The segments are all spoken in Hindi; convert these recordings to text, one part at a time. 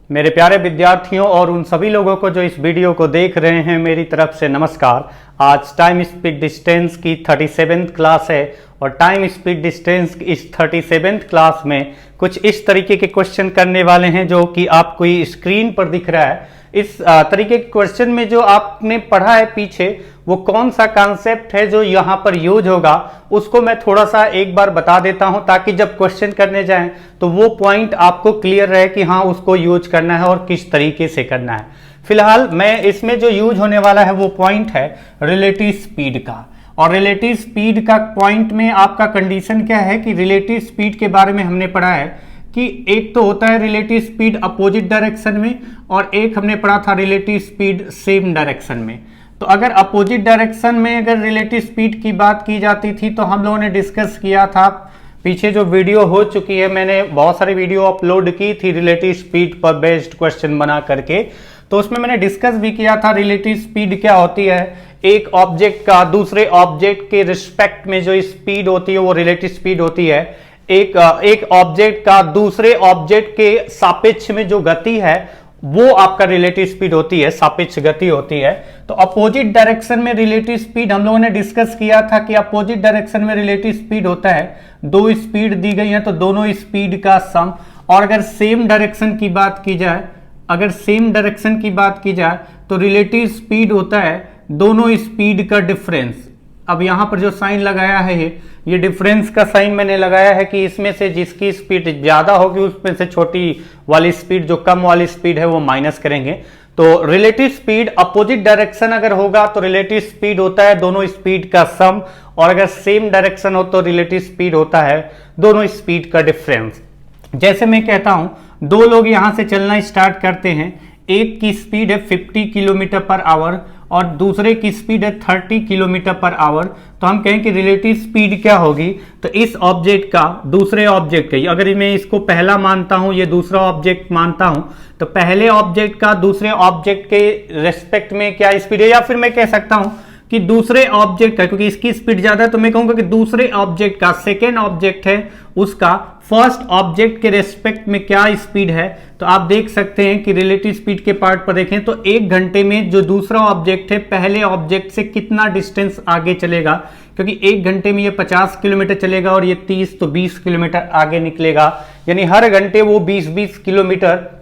मेरे प्यारे विद्यार्थियों और उन सभी लोगों को जो इस वीडियो को देख रहे हैं, मेरी तरफ से नमस्कार। आज टाइम स्पीड डिस्टेंस की 37th क्लास है और टाइम स्पीड डिस्टेंस की इस 37th क्लास में कुछ इस तरीके के क्वेश्चन करने वाले हैं जो कि आपको स्क्रीन पर दिख रहा है। इस तरीके के क्वेश्चन में जो आपने पढ़ा है पीछे, वो कौन सा कॉन्सेप्ट है जो यहाँ पर यूज होगा, उसको मैं थोड़ा सा एक बार बता देता हूँ ताकि जब क्वेश्चन करने जाएं तो वो पॉइंट आपको क्लियर रहे कि हाँ उसको यूज करना है और किस तरीके से करना है। फिलहाल मैं इसमें जो यूज होने वाला है वो पॉइंट है रिलेटिव स्पीड का। और रिलेटिव स्पीड का पॉइंट में आपका कंडीशन क्या है कि रिलेटिव स्पीड के बारे में हमने पढ़ा है कि एक तो होता है रिलेटिव स्पीड अपोजिट डायरेक्शन में और एक हमने पढ़ा था रिलेटिव स्पीड सेम डायरेक्शन में। तो अगर अपोजिट डायरेक्शन में अगर रिलेटिव स्पीड की बात की जाती थी तो हम लोगों ने डिस्कस किया था, पीछे जो वीडियो हो चुकी है, मैंने बहुत सारी वीडियो अपलोड की थी रिलेटिव स्पीड पर बेस्ड क्वेश्चन बना करके, तो उसमें मैंने डिस्कस भी किया था रिलेटिव स्पीड क्या होती है। एक ऑब्जेक्ट का दूसरे ऑब्जेक्ट के रिस्पेक्ट में जो स्पीड होती है वो रिलेटिव स्पीड होती है। एक ऑब्जेक्ट का दूसरे ऑब्जेक्ट के सापेक्ष में जो गति है वो आपका रिलेटिव स्पीड होती है, सापेक्ष गति होती है। तो अपोजिट डायरेक्शन में रिलेटिव स्पीड हम लोगों ने डिस्कस किया था कि अपोजिट डायरेक्शन में रिलेटिव स्पीड होता है, दो स्पीड दी गई है तो दोनों स्पीड का सम। और अगर सेम डायरेक्शन की बात की जाए, अगर सेम डायरेक्शन की बात की जाए तो रिलेटिव स्पीड होता है दोनों स्पीड का डिफरेंस। अब यहां पर जो साइन लगाया है ये डिफरेंस का साइन मैंने लगाया है कि इसमें से जिसकी स्पीड ज्यादा होगी उसमें से छोटी वाली स्पीड, जो कम वाली स्पीड है, वो माइनस करेंगे। तो रिलेटिव स्पीड अपोजिट डायरेक्शन अगर होगा तो रिलेटिव स्पीड होता है दोनों स्पीड का सम, और अगर सेम डायरेक्शन हो तो रिलेटिव स्पीड होता है दोनों स्पीड का डिफरेंस। जैसे मैं कहता हूं, दो लोग यहां से चलना स्टार्ट करते हैं, एक की स्पीड है 50 किलोमीटर पर आवर और दूसरे की स्पीड है 30 किलोमीटर पर आवर। तो हम कहें कि रिलेटिव स्पीड क्या होगी, तो इस ऑब्जेक्ट का दूसरे ऑब्जेक्ट है, अगर मैं इसको पहला मानता हूं, ये दूसरा ऑब्जेक्ट मानता हूं, तो पहले ऑब्जेक्ट का दूसरे ऑब्जेक्ट के रेस्पेक्ट में क्या स्पीड है, या फिर मैं कह सकता हूं कि दूसरे ऑब्जेक्ट का, क्योंकि इसकी स्पीड ज्यादा है तो मैं कहूंगा कि दूसरे ऑब्जेक्ट का, सेकेंड ऑब्जेक्ट है उसका फर्स्ट ऑब्जेक्ट के रेस्पेक्ट में क्या स्पीड है। तो आप देख सकते हैं कि रिलेटिव स्पीड के पार्ट पर देखें तो एक घंटे में जो दूसरा ऑब्जेक्ट है पहले ऑब्जेक्ट से कितना डिस्टेंस आगे चलेगा, क्योंकि एक घंटे में ये 50 किलोमीटर चलेगा और ये 30, तो 20 किलोमीटर आगे निकलेगा, यानी हर घंटे वो 20-20 किलोमीटर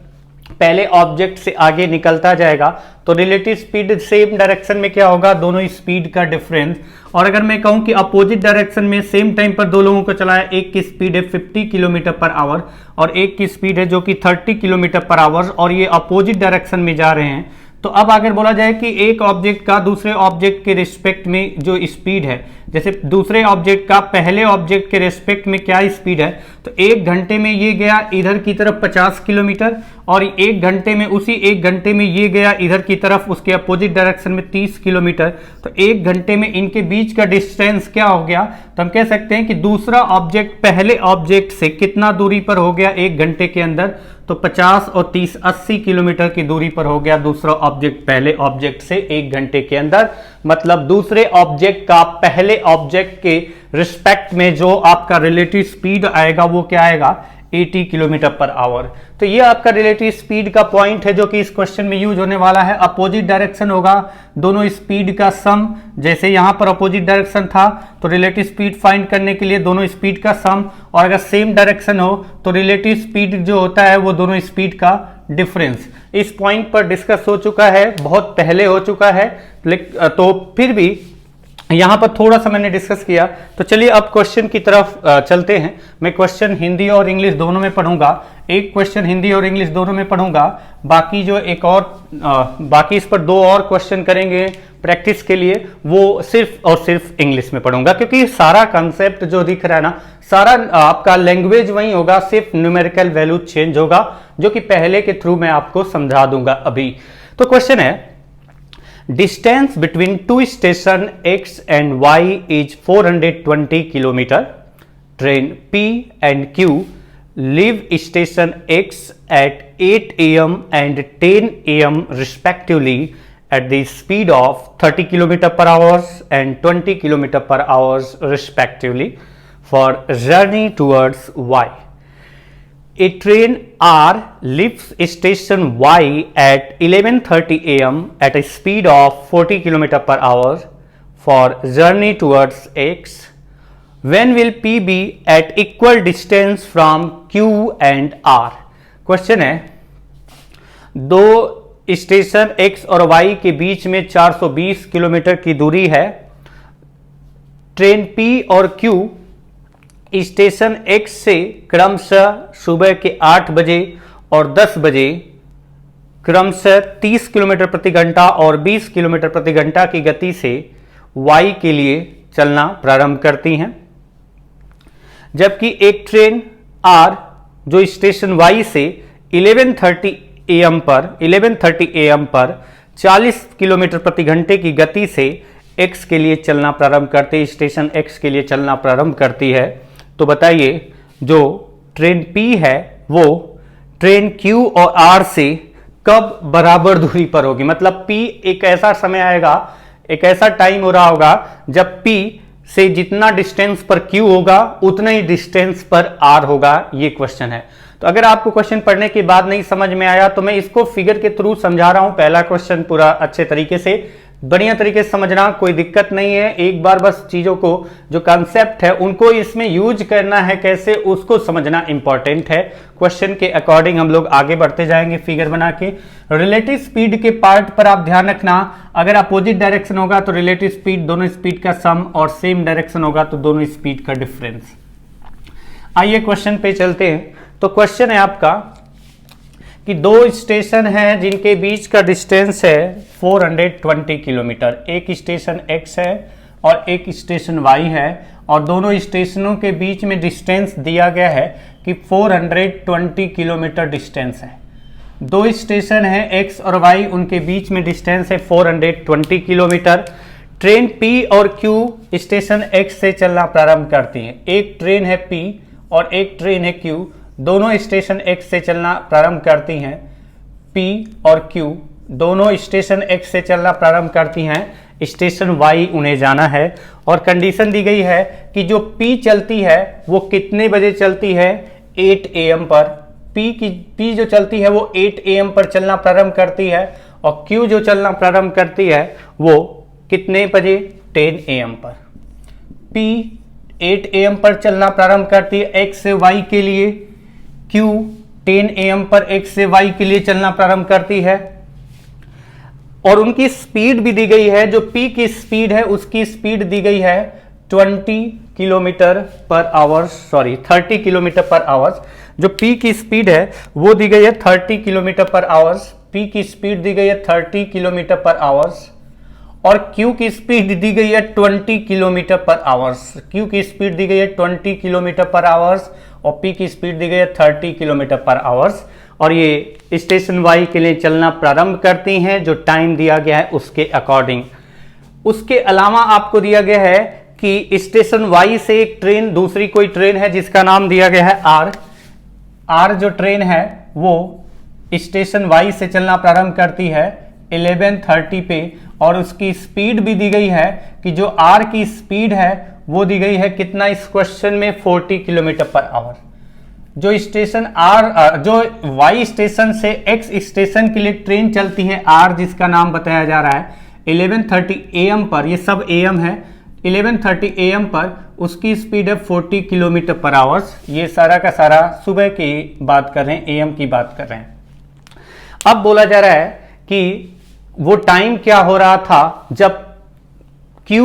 पहले ऑब्जेक्ट से आगे निकलता जाएगा। तो रिलेटिव स्पीड सेम डायरेक्शन में क्या होगा, दोनों स्पीड का डिफरेंस। और अगर मैं कहूं कि अपोजिट डायरेक्शन में सेम टाइम पर दो लोगों को चलाया, एक की स्पीड है 50 किलोमीटर पर आवर और एक की स्पीड है जो कि 30 किलोमीटर पर आवर, और ये अपोजिट डायरेक्शन में जा रहे हैं। तो अब अगर बोला जाए कि एक ऑब्जेक्ट का दूसरे ऑब्जेक्ट के रिस्पेक्ट में जो स्पीड है, जैसे दूसरे ऑब्जेक्ट का पहले ऑब्जेक्ट के रिस्पेक्ट में क्या स्पीड है, तो एक घंटे में ये गया इधर की तरफ 50 किलोमीटर और एक घंटे में, उसी एक घंटे में ये गया इधर की तरफ उसके अपोजिट डायरेक्शन में 30 किलोमीटर। तो एक घंटे में इनके बीच का डिस्टेंस क्या हो गया, तो हम कह सकते हैं कि दूसरा ऑब्जेक्ट पहले ऑब्जेक्ट से कितना दूरी पर हो गया एक घंटे के अंदर, तो 50 और 30 80 किलोमीटर की दूरी पर हो गया दूसरा ऑब्जेक्ट पहले ऑब्जेक्ट से एक घंटे के अंदर। मतलब दूसरे ऑब्जेक्ट का पहले ऑब्जेक्ट के रिस्पेक्ट में जो आपका रिलेटिव स्पीड आएगा वो क्या आएगा, 80 किलोमीटर पर आवर। तो ये आपका रिलेटिव स्पीड का पॉइंट है जो कि इस क्वेश्चन में यूज होने वाला है। अपोजिट डायरेक्शन होगा दोनों स्पीड का सम, जैसे यहां पर अपोजिट डायरेक्शन था तो रिलेटिव स्पीड फाइंड करने के लिए दोनों स्पीड का सम, और अगर सेम डायरेक्शन हो तो रिलेटिव स्पीड जो होता है वो दोनों स्पीड का डिफरेंस। इस पॉइंट पर डिस्कस हो चुका है, बहुत पहले हो चुका है, तो फिर भी यहां पर थोड़ा सा मैंने डिस्कस किया। तो चलिए अब क्वेश्चन की तरफ चलते हैं। मैं क्वेश्चन हिंदी और इंग्लिश दोनों में पढ़ूंगा, एक क्वेश्चन हिंदी और इंग्लिश दोनों में पढ़ूंगा, बाकी जो एक और बाकी इस पर दो और क्वेश्चन करेंगे प्रैक्टिस के लिए, वो सिर्फ और सिर्फ इंग्लिश में पढ़ूंगा, क्योंकि सारा कंसेप्ट जो दिख रहा है ना, सारा आपका लैंग्वेज वही होगा, सिर्फ न्यूमेरिकल वैल्यू चेंज होगा, जो कि पहले के थ्रू मैं आपको समझा दूंगा अभी। तो क्वेश्चन है, distance between two station X and Y is 420 kilometer. Train P and Q leave station X at 8 am and 10 am respectively at the speed of 30 km per hour and 20 km per hour respectively for journey towards Y. A train R leaves station Y at 11:30 a.m. at a speed of 40 km per hour for journey towards X. When will P be at equal distance from Q and R? Question है, दो स्टेशन X और Y के बीच में 420 किलोमीटर की दूरी है। ट्रेन P और Q स्टेशन X से क्रमशः सुबह के 8 बजे और 10 बजे क्रमशः 30 किलोमीटर प्रति घंटा और 20 किलोमीटर प्रति घंटा की गति से Y के लिए चलना प्रारंभ करती हैं, जबकि एक ट्रेन R जो स्टेशन Y से 11:30 AM पर 40 किलोमीटर प्रति घंटे की गति से X के लिए चलना प्रारंभ करती, स्टेशन X के लिए चलना प्रारंभ करती है। तो बताइए जो ट्रेन P है वो ट्रेन Q और R से कब बराबर दूरी पर होगी। मतलब P एक ऐसा समय आएगा, एक ऐसा टाइम हो रहा होगा जब P से जितना डिस्टेंस पर Q होगा उतना ही डिस्टेंस पर R होगा। ये क्वेश्चन है। तो अगर आपको क्वेश्चन पढ़ने के बाद नहीं समझ में आया तो मैं इसको फिगर के थ्रू समझा रहा हूं। पहला क्वेश्चन पूरा अच्छे तरीके से बढ़िया तरीके से समझना, कोई दिक्कत नहीं है। एक बार बस चीजों को जो कॉन्सेप्ट है उनको इसमें यूज करना है, कैसे उसको समझना इंपॉर्टेंट है। क्वेश्चन के अकॉर्डिंग हम लोग आगे बढ़ते जाएंगे फिगर बना के। रिलेटिव स्पीड के पार्ट पर आप ध्यान रखना, अगर अपोजिट डायरेक्शन होगा तो रिलेटिव स्पीड दोनों स्पीड का सम और सेम डायरेक्शन होगा तो दोनों स्पीड का डिफरेंस। आइए क्वेश्चन पे चलते हैं। तो क्वेश्चन है आपका कि दो स्टेशन हैं जिनके बीच का डिस्टेंस है 420 किलोमीटर। एक स्टेशन X है और एक स्टेशन Y है और दोनों स्टेशनों के बीच में डिस्टेंस दिया गया है कि 420 किलोमीटर डिस्टेंस है। दो स्टेशन हैं X और Y, उनके बीच में डिस्टेंस है 420 किलोमीटर। ट्रेन P और Q स्टेशन X से चलना प्रारंभ करती है। एक ट्रेन है P और एक ट्रेन है Q, दोनों स्टेशन X से चलना प्रारंभ करती हैं। P और Q दोनों स्टेशन X से चलना प्रारंभ करती हैं, स्टेशन Y उन्हें जाना है और कंडीशन दी गई है कि जो P चलती है वो कितने बजे चलती है, 8 AM पर। P जो चलती है वो 8 AM पर चलना प्रारंभ करती है और Q जो चलना प्रारंभ करती है वो कितने बजे, 10 AM पर। P 8 AM पर चलना प्रारंभ करती है X से Y के लिए, Q 10 AM पर X से Y के लिए चलना प्रारंभ करती है और उनकी स्पीड भी दी गई है। जो P की स्पीड है उसकी स्पीड दी गई है 30 किलोमीटर पर आवर्स। जो P की स्पीड है वो दी गई है 30 किलोमीटर पर आवर्स। P की स्पीड दी गई है 30 किलोमीटर पर आवर्स और Q की स्पीड दी गई है 20 किलोमीटर पर आवर्स। Q की स्पीड दी गई है 20 किलोमीटर पर आवर्स और P की स्पीड दी गई है 30 किलोमीटर पर आवर्स और ये स्टेशन Y के लिए चलना प्रारंभ करती हैं जो टाइम दिया गया है उसके अकॉर्डिंग। उसके अलावा आपको दिया गया है कि स्टेशन Y से एक ट्रेन, दूसरी कोई ट्रेन है जिसका नाम दिया गया है R जो ट्रेन है वो स्टेशन Y से चलना प्रारंभ करती है 11:30 पे और उसकी स्पीड भी दी गई है कि जो R की स्पीड है वो दी गई है कितना इस क्वेश्चन में, 40 किलोमीटर पर आवर। जो स्टेशन जो Y स्टेशन से X स्टेशन के लिए ट्रेन चलती है R, जिसका नाम बताया जा रहा है 11:30 AM पर, ये सब AM है, 11:30 AM पर उसकी स्पीड है 40 किलोमीटर पर आवर्स। ये सारा का सारा सुबह की बात कर रहे हैं, AM की बात कर रहे हैं। अब बोला जा रहा है कि वो टाइम क्या हो रहा था जब Q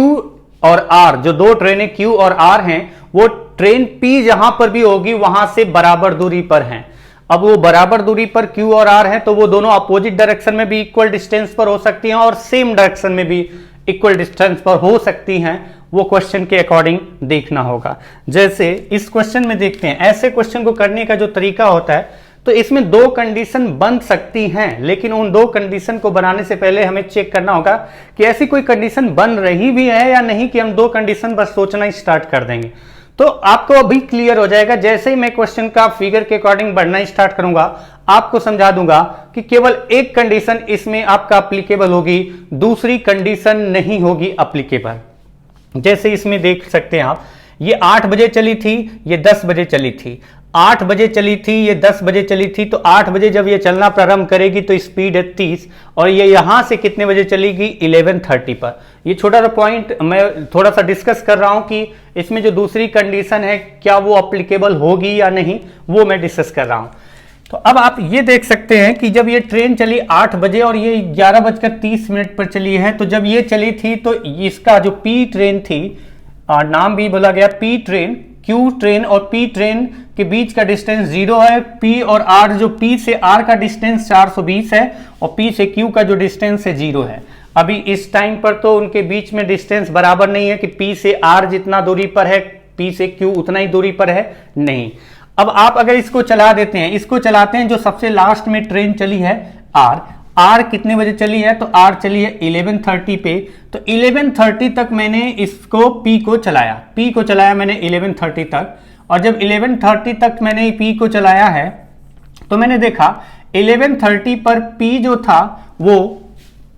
और R, जो दो ट्रेनें Q और R हैं, वो ट्रेन P जहां पर भी होगी वहां से बराबर दूरी पर हैं। अब वो बराबर दूरी पर Q और R हैं तो वो दोनों अपोजिट डायरेक्शन में भी इक्वल डिस्टेंस पर हो सकती हैं और सेम डायरेक्शन में भी इक्वल डिस्टेंस पर हो सकती हैं। वो क्वेश्चन के अकॉर्डिंग देखना होगा। जैसे इस क्वेश्चन में देखते हैं, ऐसे क्वेश्चन को करने का जो तरीका होता है तो इसमें दो कंडीशन बन सकती हैं, लेकिन उन दो कंडीशन को बनाने से पहले हमें चेक करना होगा कि ऐसी कोई कंडीशन बन रही भी है या नहीं, कि हम दो कंडीशन बस सोचना स्टार्ट कर देंगे। तो आपको अभी क्लियर हो जाएगा। जैसे ही मैं क्वेश्चन का फिगर के अकॉर्डिंग बढ़ना स्टार्ट करूंगा आपको समझा दूंगा कि केवल एक कंडीशन इसमें आपका अप्लीकेबल होगी, दूसरी कंडीशन नहीं होगी अप्लीकेबल। जैसे इसमें देख सकते हैं आप, ये 8 बजे चली थी, ये 10 बजे चली थी। 8 बजे चली थी, ये 10 बजे चली थी, तो 8 बजे जब ये चलना प्रारंभ करेगी तो स्पीड है 30, और ये यहां से कितने बजे चलेगी 11:30 पर। ये छोटा सा पॉइंट मैं थोड़ा सा डिस्कस कर रहा हूं कि इसमें जो दूसरी कंडीशन है क्या वो अप्लीकेबल होगी या नहीं, वो मैं डिस्कस कर रहा हूं। तो अब आप ये देख सकते हैं कि जब ये ट्रेन चली 8 बजे और ये 11:30 पर चली है, तो जब ये चली थी तो इसका जो पी ट्रेन थी, नाम भी बोला गया पी ट्रेन, क्यू ट्रेन और पी ट्रेन के बीच का डिस्टेंस 0 है। पी और आर, जो पी से आर का डिस्टेंस 420 है और पी से क्यू का जो डिस्टेंस है 0 है। अभी इस टाइम पर तो उनके बीच में डिस्टेंस बराबर नहीं है कि पी से आर जितना दूरी पर है पी से क्यू उतना ही दूरी पर है, नहीं। अब आप अगर इसको चला देते हैं, इसको चलाते हैं, जो सबसे लास्ट में ट्रेन चली है आर कितने बजे चली है, तो आर चली है 11:30 पे। तो 11:30 तक मैंने इसको पी को चलाया मैंने 11:30 तक, और जब 11:30 तक मैंने पी को चलाया है तो मैंने देखा 11:30 पर पी जो था वो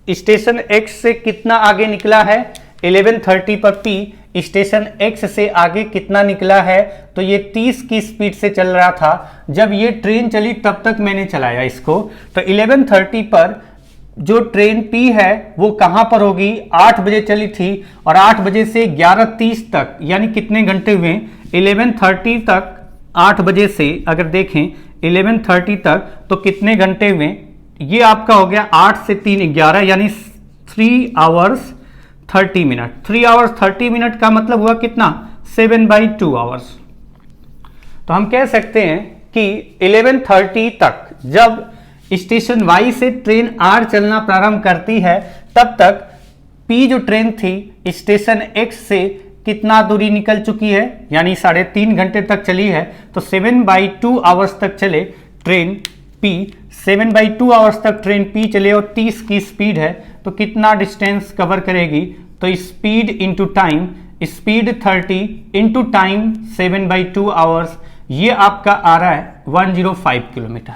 स्टेशन एक्स से कितना आगे निकला है। 11:30 पर पी स्टेशन एक्स से आगे कितना निकला है, तो ये 30 की स्पीड से चल रहा था। जब ये ट्रेन चली तब तक मैंने चलाया इसको, तो 11:30 पर जो ट्रेन पी है वो कहां पर होगी, 8 बजे चली थी और 8 बजे से 11:30 तक, यानी कितने घंटे हुए 11:30 तक, 8 बजे से अगर देखें 11:30 तक तो कितने घंटे हुए, ये आपका हो गया 8 से 3 11, यानी 3 आवर्स 30 मिनट। 3 आवर्स 30 मिनट का मतलब हुआ कितना 7/2 आवर्स। तो हम कह सकते हैं कि 11:30 तक जब स्टेशन वाई से ट्रेन आर चलना प्रारंभ करती है तब तक पी जो ट्रेन थी स्टेशन एक्स से कितना दूरी निकल चुकी है, यानी 3.5 घंटे तक चली है। तो 7/2 आवर्स तक चले ट्रेन पी, 7/2 आवर्स तक ट्रेन पी चले और 30 की स्पीड है, तो कितना डिस्टेंस कवर करेगी, तो speed into time, speed 30 into time 7/2 hours, ये आपका आ रहा है 105 किलोमीटर।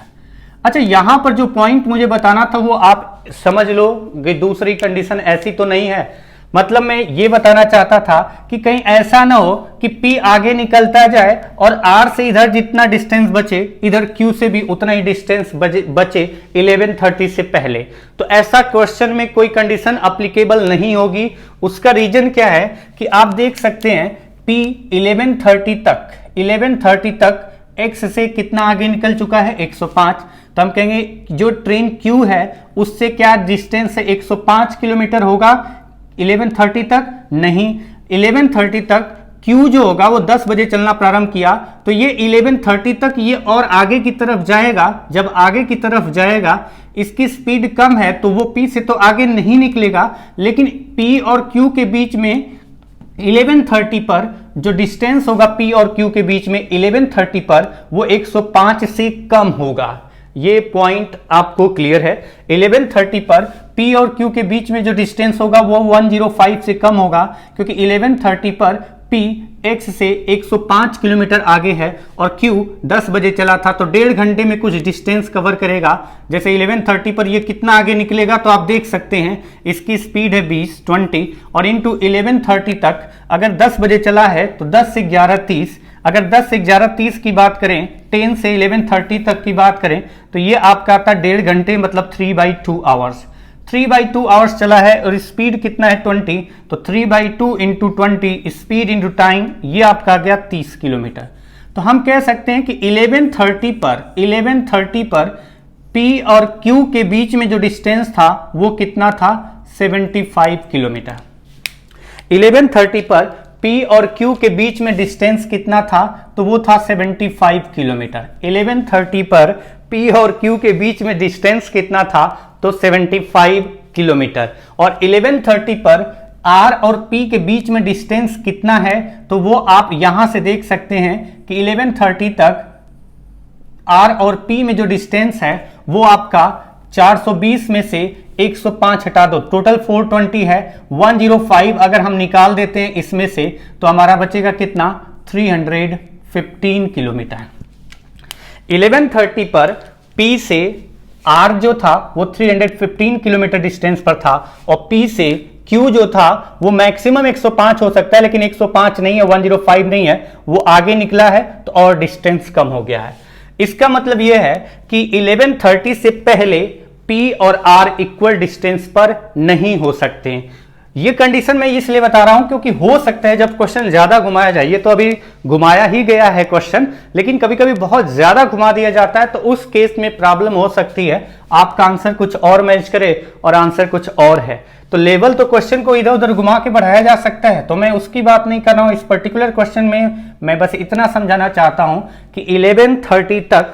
अच्छा, यहां पर जो पॉइंट मुझे बताना था वो आप समझ लो कि दूसरी कंडीशन ऐसी तो नहीं है, मतलब मैं ये बताना चाहता था कि कहीं ऐसा ना हो कि P आगे निकलता जाए और R से इधर जितना डिस्टेंस बचे इधर Q से भी उतना ही डिस्टेंस बचे 11:30 से पहले। तो ऐसा क्वेश्चन में कोई कंडीशन अप्लीकेबल नहीं होगी। उसका रीजन क्या है कि आप देख सकते हैं P 11:30 तक X से कितना आगे निकल चुका है 105। तो हम कहेंगे जो ट्रेन Q है उससे क्या डिस्टेंस है 105 किलोमीटर होगा 11:30 तक, नहीं। 11:30 तक Q जो होगा वो 10 बजे चलना प्रारंभ किया, तो ये 11:30 तक ये और आगे की तरफ जाएगा। जब आगे की तरफ जाएगा इसकी स्पीड कम है तो वो P से तो आगे नहीं निकलेगा, लेकिन P और Q के बीच में 11:30 पर जो डिस्टेंस होगा P और Q के बीच में 11:30 पर वो 105 से कम होगा। ये पॉइंट आपको क्लियर है। 11:30 पर P और Q के बीच में जो डिस्टेंस होगा वो 105 से कम होगा, क्योंकि 11:30 पर P X से 105 किलोमीटर आगे है और Q 10 बजे चला था, तो 1.5 घंटे में कुछ डिस्टेंस कवर करेगा। जैसे 11:30 पर ये कितना आगे निकलेगा तो आप देख सकते हैं इसकी स्पीड है 20 और इंटू 11:30 तक अगर 10 बजे चला है तो 10 से 11:30, अगर 10 से 11:30 की बात करें, 10 से 11:30 तक की बात करें तो ये आपका आता है 1.5 घंटे, मतलब 3/2 आवर्स। 3/2 आवर्स चला है और स्पीड कितना है 20, तो 3/2 इंटू 20 स्पीड इंटू टाइम, ये आपका आ गया 30 किलोमीटर। तो हम कह सकते हैं कि 11:30 पर P और Q के बीच में जो डिस्टेंस था वो कितना था 75 किलोमीटर। 11:30 पर P और Q के बीच में डिस्टेंस कितना था, तो वो था 75 किलोमीटर। 11:30 पर P और Q के बीच में डिस्टेंस कितना था, तो 75 किलोमीटर। और 11:30 पर R और P के बीच में डिस्टेंस कितना है, तो वो आप यहां से देख सकते हैं कि 11:30 तक R और P में जो डिस्टेंस है वो आपका 420 में से 105 हटा दो, टोटल 420 है। 105 अगर हम निकाल देते हैं इसमें से तो हमारा बचेगा कितना 315 किलोमीटर। 11:30 पर P से R जो था वो 315 किलोमीटर डिस्टेंस पर था और P से Q जो था वो मैक्सिमम 105 हो सकता है, लेकिन 105 नहीं है, 105 नहीं है, वो आगे निकला है, तो और डिस्टेंस कम हो गया है। इसका मतलब यह है कि 1130 से पहले P और R इक्वल डिस्टेंस पर नहीं हो सकते। ये कंडीशन मैं इसलिए बता रहा हूं क्योंकि हो सकता है जब क्वेश्चन ज्यादा घुमाया जाए, ये तो अभी घुमाया ही गया है क्वेश्चन, लेकिन कभी कभी बहुत ज्यादा घुमा दिया जाता है, तो उस केस में प्रॉब्लम हो सकती है, आपका आंसर कुछ और मैच करे और आंसर कुछ और है। तो लेवल तो क्वेश्चन को इधर उधर घुमा के बढ़ाया जा सकता है, तो मैं उसकी बात नहीं कर रहा हूं। इस पर्टिकुलर क्वेश्चन में मैं बस इतना समझाना चाहता हूं कि 1130 तक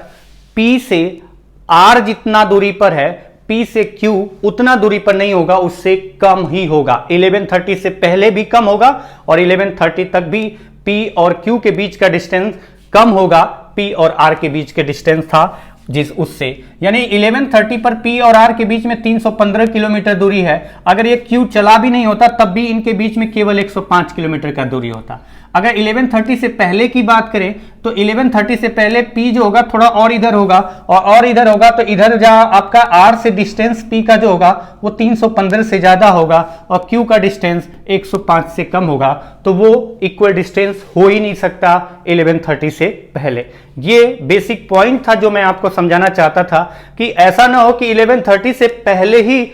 P से R जितना दूरी पर है, P से Q उतना दूरी पर नहीं होगा, उससे कम ही होगा। 1130 से पहले भी कम होगा और 1130 तक भी P और Q के बीच का डिस्टेंस कम होगा, P और R के बीच के डिस्टेंस था जिस उससे, यानी 1130 पर P और R के बीच में 315 किलोमीटर दूरी है। अगर ये Q चला भी नहीं होता तब भी इनके बीच में केवल 105 किलोमीटर का दूरी होता। अगर 1130 से पहले की बात करें तो 1130 से पहले P जो होगा थोड़ा और इधर होगा, और इधर होगा, तो इधर जहां आपका R से डिस्टेंस P का जो होगा वो 315 से ज्यादा होगा और Q का डिस्टेंस 105 से कम होगा, तो वो इक्वल डिस्टेंस हो ही नहीं सकता 1130 से पहले। ये बेसिक पॉइंट था जो मैं आपको समझाना चाहता था कि ऐसा ना हो कि 1130 से पहले ही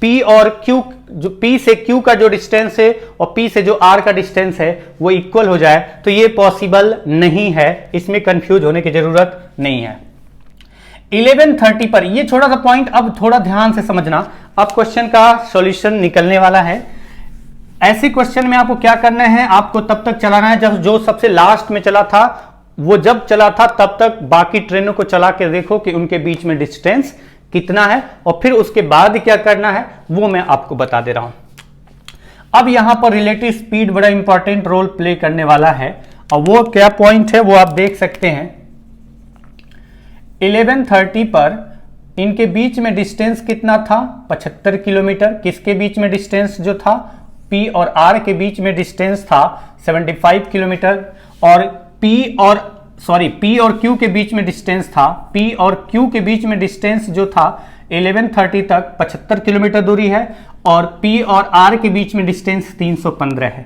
P और Q, जो P से Q का जो डिस्टेंस है और P से जो R का डिस्टेंस है वो इक्वल हो जाए, तो ये पॉसिबल नहीं है, इसमें कंफ्यूज होने की जरूरत नहीं है। 1130 पर ये छोटा सा पॉइंट अब थोड़ा ध्यान से समझना, अब क्वेश्चन का सॉल्यूशन निकलने वाला है। ऐसे क्वेश्चन में आपको क्या करना है, आपको तब तक चलाना है जब जो सबसे लास्ट में चला था, वो जब चला था तब तक बाकी ट्रेनों को चला के देखो कि उनके बीच में डिस्टेंस कितना है, और फिर उसके बाद क्या करना है वो मैं आपको बता दे रहा हूं। अब यहां पर रिलेटिव स्पीड बड़ा इंपॉर्टेंट रोल प्ले करने वाला है, और वो क्या पॉइंट है वो आप देख सकते हैं। 1130 पर इनके बीच में डिस्टेंस कितना था, 75 किलोमीटर। किसके बीच में डिस्टेंस जो था, P और R के बीच में डिस्टेंस था 75 किलोमीटर, और P और Q के बीच में डिस्टेंस था, P और Q के बीच में डिस्टेंस जो था 1130 तक 75 किलोमीटर दूरी है, और P और R के बीच में डिस्टेंस 315 है।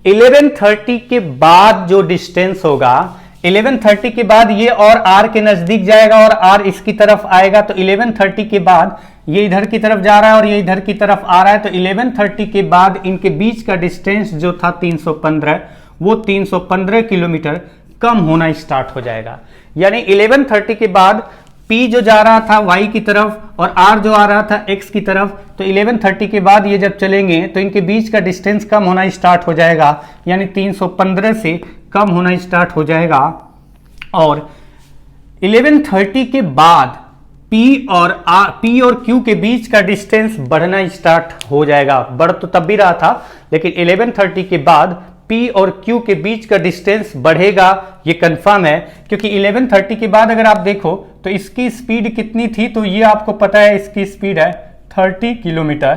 1130 के बाद जो डिस्टेंस होगा, 1130 के बाद ये और R के नजदीक जाएगा और R इसकी तरफ आएगा, तो 1130 के बाद ये इधर की तरफ जा रहा है और ये इधर की तरफ आ रहा है, तो 1130 के बाद इनके बीच का डिस्टेंस जो था 315, वो 315 किलोमीटर कम होना स्टार्ट हो जाएगा। यानी 1130 के बाद P जो जा रहा था Y की तरफ और R जो आ रहा था X की तरफ, तो 1130 के बाद ये जब चलेंगे तो इनके बीच का डिस्टेंस कम होना स्टार्ट हो जाएगा, यानी 315 से कम होना स्टार्ट हो जाएगा। और 1130 के बाद P और Q के बीच का डिस्टेंस बढ़ना स्टार्ट हो जाएगा। बढ़ तो तब भी रहा था, लेकिन 1130 के बाद P और Q के बीच का डिस्टेंस बढ़ेगा, ये कंफर्म है, क्योंकि 1130 के बाद अगर आप देखो तो इसकी स्पीड कितनी थी, तो ये आपको पता है इसकी स्पीड है 30 किलोमीटर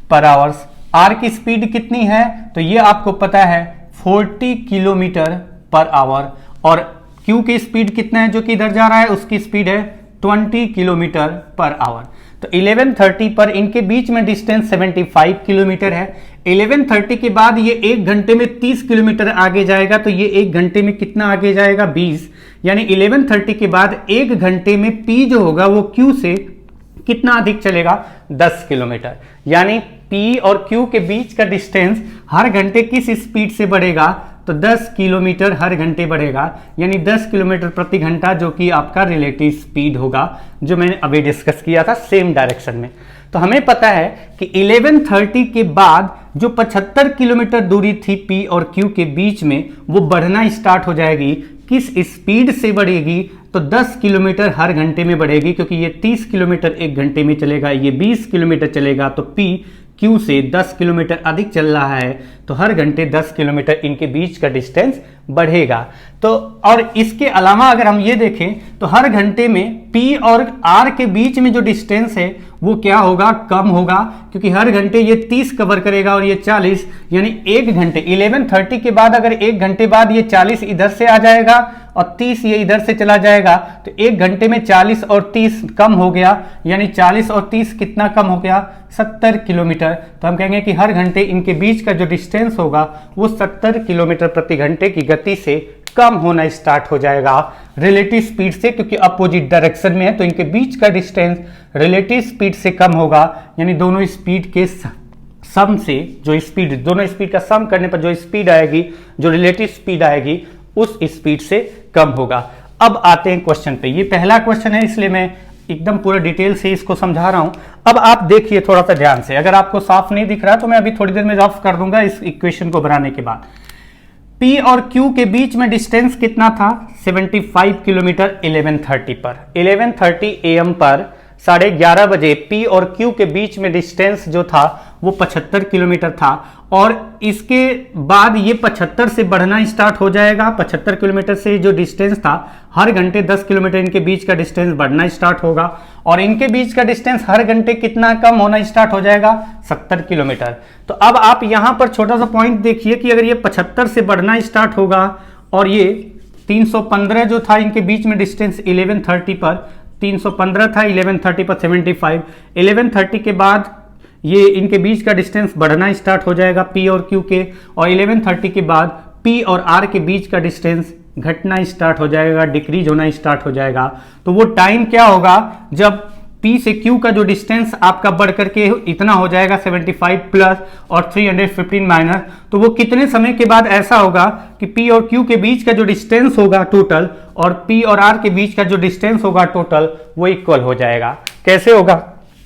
पर आवर्स। R की स्पीड कितनी है, तो ये आपको पता है 40 किलोमीटर पर आवर, और Q की स्पीड कितना है जो कि इधर जा रहा है, उसकी स्पीड है 20 किलोमीटर पर आवर। तो 1130 पर इनके बीच में डिस्टेंस 75 किलोमीटर है। 1130 के बाद ये 1 घंटे में 30 किलोमीटर आगे जाएगा, तो ये 1 घंटे में कितना आगे जाएगा, 20। यानी 1130 के बाद 1 घंटे में P जो होगा वो Q से कितना अधिक चलेगा, 10 किलोमीटर। यानी P और Q के बीच का डिस्टेंस हर घंटे किस स्पीड से बढ़ेगा, तो 10 किलोमीटर हर घंटे बढ़ेगा, यानी 10 किलोमीटर प्रति घंटा, जो कि आपका रिलेटिव स्पीड होगा, जो मैंने अभी डिस्कस किया था सेम डायरेक्शन में। तो हमें पता है कि 1130 के बाद जो 75 किलोमीटर दूरी थी P और Q के बीच में, वो बढ़ना स्टार्ट हो जाएगी। किस स्पीड से बढ़ेगी, तो 10 किलोमीटर हर घंटे में बढ़ेगी, क्योंकि ये 30 किलोमीटर 1 घंटे में चलेगा, ये 20 किलोमीटर चलेगा, तो P Q से 10 किलोमीटर अधिक चल रहा है, तो हर घंटे 10 किलोमीटर इनके बीच का डिस्टेंस बढ़ेगा। तो और इसके अलावा अगर हम ये देखें तो हर घंटे में P और R के बीच में जो डिस्टेंस है वो क्या होगा, कम होगा, क्योंकि हर घंटे ये 30 कवर करेगा और ये 40, यानी एक घंटे 11:30 के बाद अगर एक घंटे बाद ये 40 इधर से आ जाएगा और 30 ये इधर से चला जाएगा, तो एक घंटे में 40 और 30 कम हो गया, यानी 40 और 30 कितना कम हो गया, 70 किलोमीटर। तो हम कहेंगे कि हर घंटे इनके बीच का जो डिस्टेंस होगा वो 70 किलोमीटर प्रति घंटे की गति से कम होना स्टार्ट हो जाएगा रिलेटिव स्पीड से, क्योंकि अपोजिट डायरेक्शन में है तो इनके बीच का डिस्टेंस रिलेटिव स्पीड से कम होगा, यानी दोनों स्पीड के सम से जो स्पीड, दोनों स्पीड का सम करने पर जो स्पीड आएगी, जो रिलेटिव स्पीड आएगी उस स्पीड से कम होगा। अब आते हैं क्वेश्चन पे। ये पहला क्वेश्चन है इसलिए मैं एकदम पूरा डिटेल से इसको समझा रहा हूं। अब आप देखिए थोड़ा सा ध्यान से, अगर आपको साफ नहीं दिख रहा तो मैं अभी थोड़ी देर में रफ कर दूंगा इस इक्वेशन को बनाने के बाद। P और Q के बीच में डिस्टेंस कितना था, 75 किलोमीटर 11:30 पर। 11:30 AM पर 11:30 बजे P और Q के बीच में डिस्टेंस जो था वो 75 किलोमीटर था, और इसके बाद ये 75 से बढ़ना स्टार्ट हो जाएगा। 75 किलोमीटर से जो डिस्टेंस था हर घंटे 10 किलोमीटर इनके बीच का डिस्टेंस बढ़ना स्टार्ट होगा, और इनके बीच का डिस्टेंस हर घंटे कितना कम होना स्टार्ट हो जाएगा, 70 किलोमीटर। तो अब आप यहां पर छोटा सा पॉइंट देखिए कि अगर ये 75 से बढ़ना स्टार्ट होगा और ये 315 जो था इनके बीच में डिस्टेंस 11:30 पर 315 था, 11:30 पर 75, 11:30 के बाद ये इनके बीच का डिस्टेंस बढ़ना स्टार्ट हो जाएगा P और Q के, और 11:30 के बाद P और R के बीच का डिस्टेंस घटना स्टार्ट हो जाएगा, डिक्रीज होना स्टार्ट हो जाएगा। तो वो टाइम क्या होगा, जब P से Q का जो डिस्टेंस आपका बढ़ करके इतना हो जाएगा 75 प्लस और 315 माइनस, तो वो कितने समय के बाद ऐसा होगा कि P और Q के बीच का जो डिस्टेंस होगा टोटल और P और R के बीच का जो डिस्टेंस होगा टोटल वो इक्वल हो जाएगा। कैसे होगा,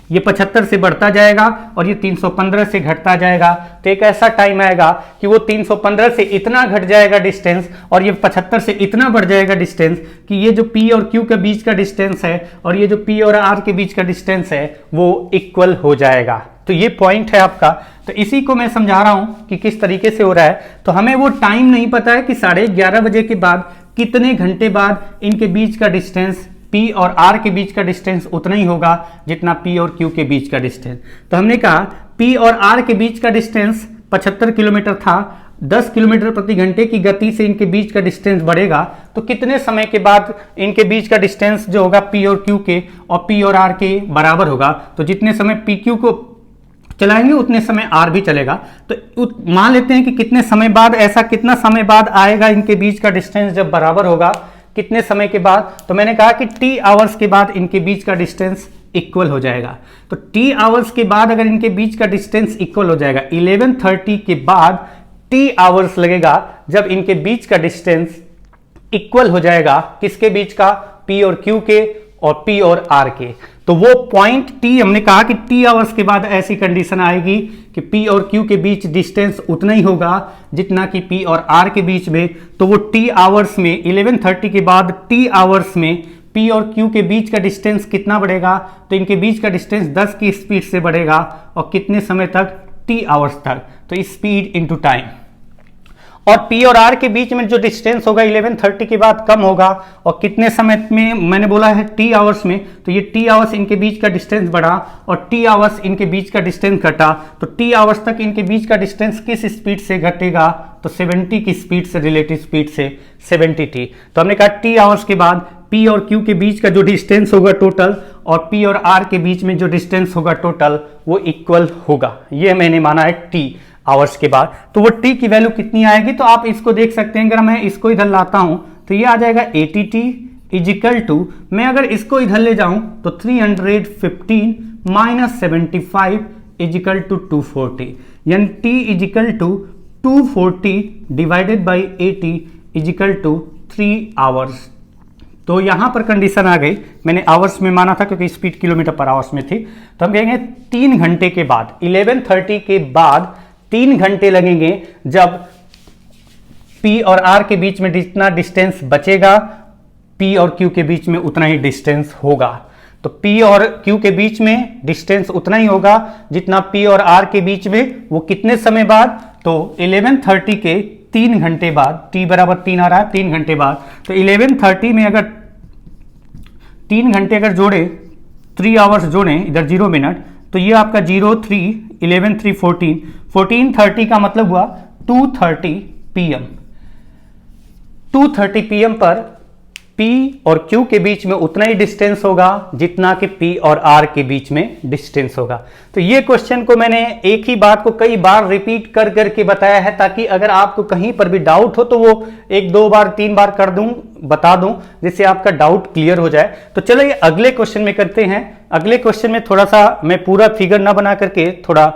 ये 75 से बढ़ता जाएगा और ये 315 से घटता जाएगा, तो एक ऐसा टाइम आएगा कि वो 315 से इतना घट जाएगा डिस्टेंस और ये 75 से इतना बढ़ जाएगा डिस्टेंस कि ये जो P और Q के बीच का डिस्टेंस है और ये जो P और R के बीच का डिस्टेंस है वो इक्वल हो जाएगा। तो ये पॉइंट है आपका। तो इसी को मैं समझा रहा हूं कि किस तरीके से हो रहा है। तो हमें वो टाइम नहीं पता है कि 11:30 बजे के बाद कितने घंटे बाद इनके बीच का डिस्टेंस P और R के बीच का डिस्टेंस उतना ही होगा जितना P और Q के बीच का डिस्टेंस। तो हमने कहा P और R के बीच का डिस्टेंस 75 किलोमीटर था, 10 किलोमीटर प्रति घंटे की गति से इनके बीच का डिस्टेंस बढ़ेगा, तो कितने समय के बाद इनके बीच का डिस्टेंस जो होगा P और Q के और P और R के बराबर होगा। तो जितने समय PQ को चलाएंगे उतने समय R भी चलेगा। तो मान लेते हैं कि कितने समय बाद, ऐसा कितना समय बाद आएगा इनके बीच का डिस्टेंस जब बराबर होगा, कितने समय के बाद, तो मैंने कहा कि T आवर्स के बाद इनके बीच का डिस्टेंस इक्वल हो जाएगा। तो T आवर्स के बाद अगर इनके बीच का डिस्टेंस इक्वल हो जाएगा, 11:30 के बाद T आवर्स लगेगा जब इनके बीच का डिस्टेंस इक्वल हो जाएगा, किसके बीच का, P और Q के और P और R के। तो वो पॉइंट T, हमने कहा कि T आवर्स के बाद ऐसी कंडीशन आएगी कि P और Q के बीच डिस्टेंस उतना ही होगा जितना कि P और R के बीच में। तो वो T आवर्स में 11:30 के बाद T आवर्स में P और Q के बीच का डिस्टेंस कितना बढ़ेगा, तो इनके बीच का डिस्टेंस 10 की स्पीड से बढ़ेगा, और कितने समय तक, T आवर्स तक। तो स्पीड इनटू टाइम। और P और R के बीच में जो डिस्टेंस होगा 11:30 के बाद कम होगा, और कितने समय में, मैंने बोला है T आवर्स में, तो ये T आवर्स इनके बीच का डिस्टेंस बढ़ा और T आवर्स इनके बीच का डिस्टेंस घटा। तो T आवर्स तक इनके बीच का डिस्टेंस किस स्पीड से घटेगा, तो 70 की स्पीड से, रिलेटिव स्पीड से 70T। तो हमने कहा T आवर्स के बाद P और Q के बीच का जो डिस्टेंस होगा टोटल और P और R के बीच में जो डिस्टेंस होगा टोटल वो इक्वल होगा। ये मैंने माना है T आवर्स के बाद। तो वो T की वैल्यू कितनी आएगी, तो आप इसको देख सकते हैं। अगर मैं इसको इधर लाता हूं तो ये आ जाएगा 80T इजिकल टू, मैं अगर इसको इधर ले जाऊं तो 315 माइनस 75 इजिकल टू 240, यानी T equal to 240 divided by 80 equal to 3 hours. तो यहां पर कंडीशन आ गई, मैंने आवर्स में माना था क्योंकि स्पीड किलोमीटर पर आवर्स में थी। तो हम कहेंगे 3 घंटे के बाद, 11:30 के बाद 3 घंटे लगेंगे जब P और R के बीच में जितना डिस्टेंस बचेगा P और Q के बीच में उतना ही डिस्टेंस होगा। तो P और Q के बीच में डिस्टेंस उतना ही होगा जितना P और R के बीच में, वो कितने समय बाद, तो 11:30 के 3 घंटे बाद, t बराबर 3 आ रहा है 3 घंटे बाद, तो 11:30 में अगर 3 घंटे अगर जोड़े 3 आवर्स जोड़े इधर 0 मिनट, तो ये आपका 03 11 3 14 14:30 का मतलब हुआ 2:30 PM। 2:30 PM पर P और Q के बीच में उतना ही डिस्टेंस होगा जितना कि P और R के बीच में डिस्टेंस होगा। तो ये क्वेश्चन को मैंने एक ही बात को कई बार रिपीट कर करके बताया है, ताकि अगर आपको कहीं पर भी डाउट हो तो वो 1 2 बार 3 बार कर दूं, बता दूं, जिससे आपका डाउट क्लियर हो जाए। तो चलिए अगले क्वेश्चन में करते हैं। अगले क्वेश्चन में थोड़ा सा मैं पूरा फिगर ना बना करके थोड़ा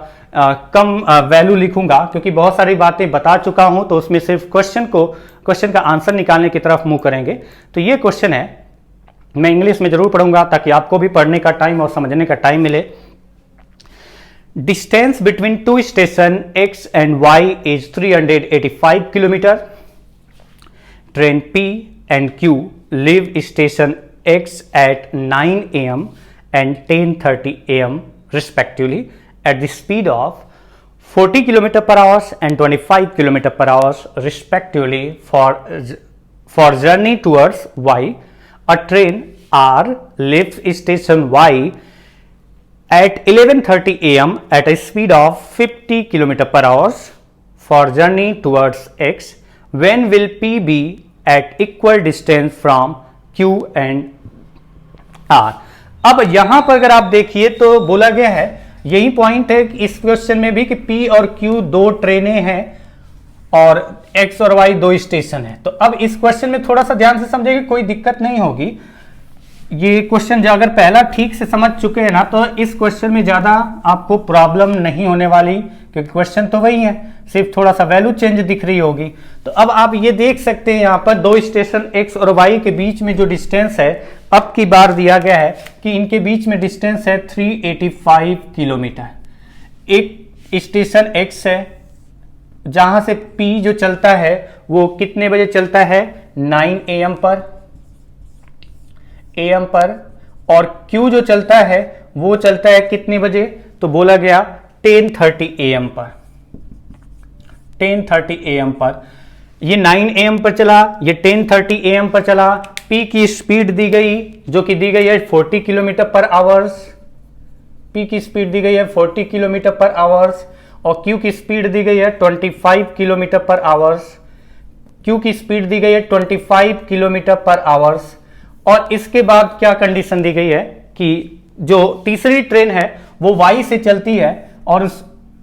कम वैल्यू लिखूंगा, क्योंकि बहुत सारी बातें बता चुका हूं, तो उसमें सिर्फ क्वेश्चन का आंसर निकालने की तरफ मूव करेंगे। तो ये क्वेश्चन है, मैं इंग्लिश में जरूर पढ़ूंगा ताकि आपको भी पढ़ने का टाइम और समझने का टाइम मिले। Distance between two station X and Y is 385 kilometre. Train P and Q leave station X at 9 AM and 10:30 AM respectively at the speed of 40 km per hour and 25 km per hour respectively for journey towards Y. A train R leaves station Y at 11:30 AM at a speed of 50 km per hour for journey towards X. When will P be at equal distance from Q and R? अब यहां पर अगर आप देखिए तो बोला गया है, यही पॉइंट है इस क्वेश्चन में भी कि P और Q 2 ट्रेनें हैं और X और Y 2 स्टेशन है। तो अब इस क्वेश्चन में थोड़ा सा ध्यान से समझेंगे, कोई दिक्कत नहीं होगी। ये क्वेश्चन अगर पहला ठीक से समझ चुके हैं ना, तो इस क्वेश्चन में ज्यादा आपको प्रॉब्लम नहीं होने वाली, क्योंकि क्वेश्चन तो वही है, सिर्फ थोड़ा सा वैल्यू चेंज दिख रही होगी। तो अब आप ये देख सकते हैं, यहाँ पर 2 स्टेशन X और Y के बीच में जो डिस्टेंस है, अब की बार दिया गया है कि इनके बीच में डिस्टेंस है 385 किलोमीटर। एक स्टेशन X है जहां से P जो चलता है वो कितने बजे चलता है, 9 AM पर, और Q जो चलता है वो चलता है कितने बजे, तो बोला गया 10:30 AM पर। 10:30 AM पर ये 9 AM पर चला, ये 10:30 AM पर चला। P की स्पीड दी गई, जो कि दी गई है 40 किलोमीटर पर आवर्स। P की स्पीड दी गई है 40 किलोमीटर पर आवर्स, और Q की स्पीड दी गई है 25 किलोमीटर पर आवर्स। Q की स्पीड दी गई है 25 किलोमीटर पर आवर्स। और इसके बाद क्या कंडीशन दी गई है कि जो तीसरी ट्रेन है वो Y से चलती है, और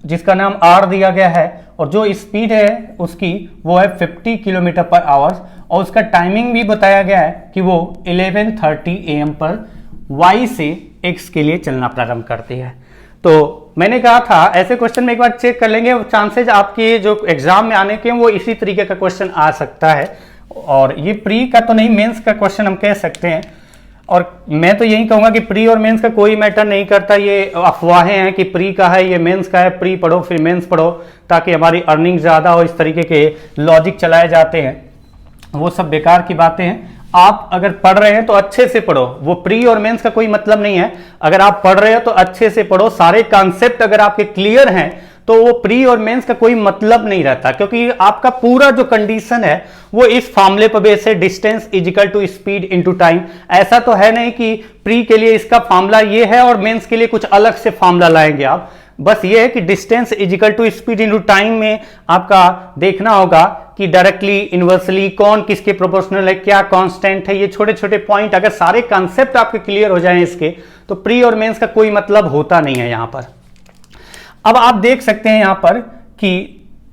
जिसका नाम R दिया गया है, और जो स्पीड है उसकी वो है 50 किलोमीटर पर आवर्स, और उसका टाइमिंग भी बताया गया है कि वो 11:30 AM पर Y से X के लिए चलना प्रारंभ करती है। तो मैंने कहा था ऐसे क्वेश्चन में एक बार चेक कर लेंगे, चांसेज आपके जो एग्जाम में आने के वो इसी तरीके का क्वेश्चन आ सकता है। और ये प्री का तो नहीं, मेंस का क्वेश्चन हम कह सकते हैं। और मैं तो यही कहूंगा कि प्री और मेंस का कोई मैटर नहीं करता, ये अफवाहें हैं कि प्री का है, ये मेंस का है, प्री पढ़ो फिर मेंस पढ़ो ताकि हमारी अर्निंग ज़्यादा हो, इस तरीके के लॉजिक चलाए जाते हैं, वो सब बेकार की बातें हैं। आप अगर पढ़ रहे हैं तो अच्छे से पढ़ो, वो प्री और मेंस का कोई मतलब नहीं है। अगर आप पढ़ रहे हो तो अच्छे से पढ़ो, सारे कॉन्सेप्ट अगर आपके क्लियर हैं तो वो प्री और मेंस का कोई मतलब नहीं रहता, क्योंकि आपका पूरा जो कंडीशन है वो इस फॉर्मूले पर बेस है, distance is equal to speed into time. ऐसा तो है नहीं कि प्री के लिए इसका फॉर्मूला ये है और मेंस के लिए कुछ अलग से फॉर्मूला लाएंगे आप। बस ये है कि distance is equal to speed into time में आपका देखना होगा कि डायरेक्टली, इनवर्सली, कौन किसके प्रोपोर्शनल है, क्या कांस्टेंट है, ये छोटे छोटे पॉइंट अगर सारे कॉन्सेप्ट आपके क्लियर हो जाएं इसके, तो प्री और मेंस का कोई मतलब होता नहीं है यहां पर। अब आप देख सकते हैं यहां पर कि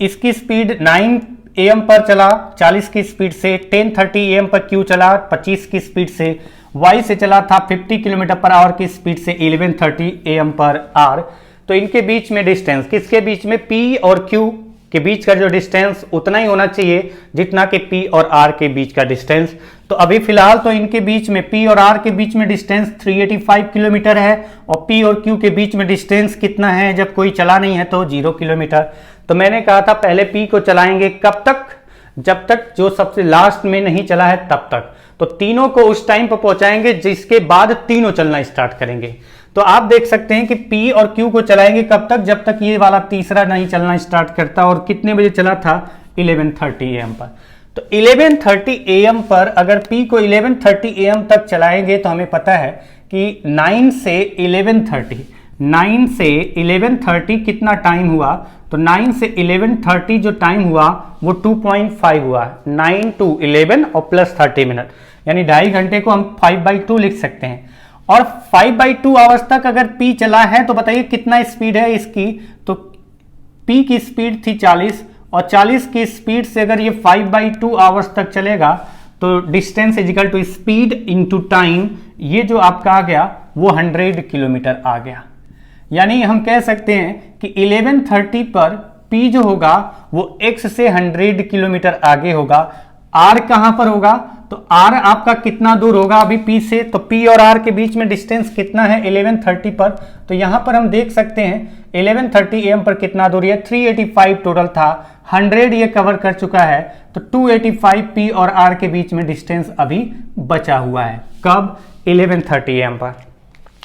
इसकी स्पीड 9 AM पर चला 40 की स्पीड से, 10:30 AM पर Q चला 25 की स्पीड से, Y से चला था 50 किलोमीटर पर आवर की स्पीड से 11:30 AM पर R। तो इनके बीच में डिस्टेंस, किसके बीच में, P और Q के बीच का जो डिस्टेंस उतना ही होना चाहिए जितना कि P और R के बीच का डिस्टेंस। तो अभी फिलहाल तो इनके बीच में P और R के बीच में डिस्टेंस 385 किलोमीटर है, और P और Q के बीच में डिस्टेंस कितना है, जब कोई चला नहीं है तो 0 किलोमीटर। तो मैंने कहा था पहले P को चलाएंगे कब तक, जब तक जो सबसे लास्ट में नहीं चला है तब तक। तो तीनों को उस टाइम पर पहुंचाएंगे जिसके बाद तीनों चलना स्टार्ट करेंगे। तो आप देख सकते हैं कि P और Q को चलाएंगे कब तक, जब तक ये वाला तीसरा नहीं चलना स्टार्ट करता। और कितने बजे चला था, 11:30 AM पर। तो 11:30 AM पर अगर P को 11:30 AM तक चलाएंगे तो हमें पता है कि 9 से 11:30 कितना टाइम हुआ, तो 9 से 11:30 जो टाइम हुआ वो 2.5 हुआ, 9 to 11 और प्लस 30 मिनट, यानी 2.5 घंटे को हम 5/2 लिख सकते हैं। और 5/2 आवर्स तक अगर P चला है तो बताइए कितना स्पीड है इसकी, तो P की स्पीड थी 40 और 40 की स्पीड से अगर ये 5/2 आवर्स तक चलेगा तो distance equal to speed into time, ये जो आपका आ गया वो 100 किलोमीटर आ गया। यानी हम कह सकते हैं कि 11:30 पर P जो होगा वो X से 100 किलोमीटर आगे होगा। R कहां पर होगा, तो R आपका कितना दूर होगा अभी P से, तो P और R के बीच में डिस्टेंस कितना है 11:30 पर, तो यहां पर हम देख सकते हैं 11:30 AM पर कितना दूर है, 385 टोटल था, 100 ये कवर कर चुका है, तो 285 P और R के बीच में डिस्टेंस अभी बचा हुआ है। कब, 11:30 AM पर।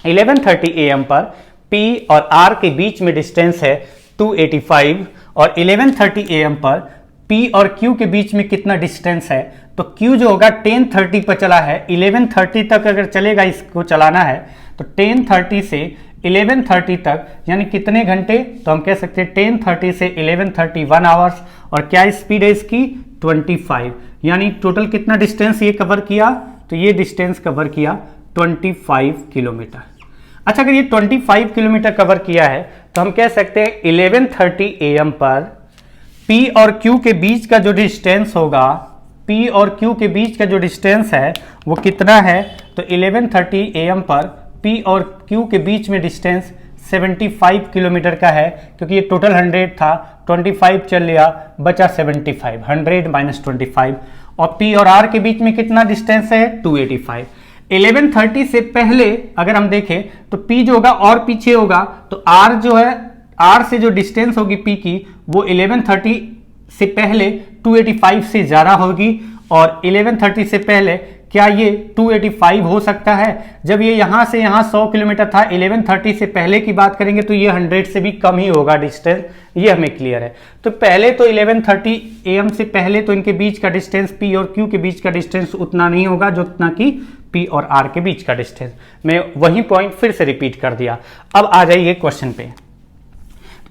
11:30 AM पर P और R के बीच में डिस्टेंस है 285 और 11:30 AM पर P और Q के बीच में कितना डिस्टेंस है, तो Q जो होगा 10:30 पर चला है, 11:30 तक अगर चलेगा इसको चलाना है तो 10:30 से 11:30 तक यानी कितने घंटे, तो हम कह सकते हैं 10:30 से 11:30 1 आवर्स, और क्या स्पीड है इसकी 25, यानी टोटल कितना डिस्टेंस ये कवर किया, तो ये डिस्टेंस कवर किया 25 किलोमीटर। अच्छा, अगर ये 25 किलोमीटर कवर किया है तो हम कह सकते हैं 11:30 AM पर P और Q के बीच का जो डिस्टेंस होगा, P और Q के बीच का जो डिस्टेंस है वो कितना है, तो 11:30 AM पर P और Q के बीच में डिस्टेंस 75 किलोमीटर का है, क्योंकि ये टोटल 100 था, 25 चल लिया, बचा 75, 100 माइनस 25, और P और R के बीच में कितना डिस्टेंस है 285। 11:30 से पहले अगर हम देखें तो P जो होगा और पीछे होगा, तो R जो है, R से जो डिस्टेंस होगी P की वो 11:30 से पहले 285 से ज़्यादा होगी, और 11:30 से पहले क्या ये 285 हो सकता है, जब ये यहाँ से यहाँ 100 किलोमीटर था, 11:30 से पहले की बात करेंगे तो ये 100 से भी कम ही होगा डिस्टेंस, ये हमें क्लियर है। तो पहले तो 11:30 AM से पहले तो इनके बीच का डिस्टेंस P और Q के बीच का डिस्टेंस उतना नहीं होगा जितना कि P और R के बीच का डिस्टेंस। मैं वही पॉइंट फिर से रिपीट कर दिया। अब आ जाइए क्वेश्चन पे।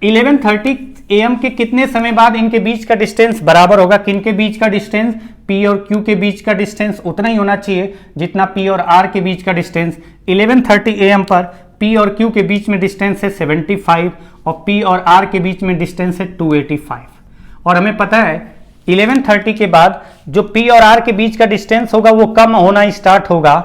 11:30 AM के कितने समय बाद इनके बीच का डिस्टेंस बराबर होगा, किनके बीच का डिस्टेंस, P और Q के बीच का डिस्टेंस उतना ही होना चाहिए जितना P और R के बीच का डिस्टेंस। 11:30 AM पर P और Q के बीच में डिस्टेंस है 75 और P और R के बीच में डिस्टेंस है 285, और हमें पता है 11:30 के बाद जो P और R के बीच का डिस्टेंस होगा वो कम होना स्टार्ट होगा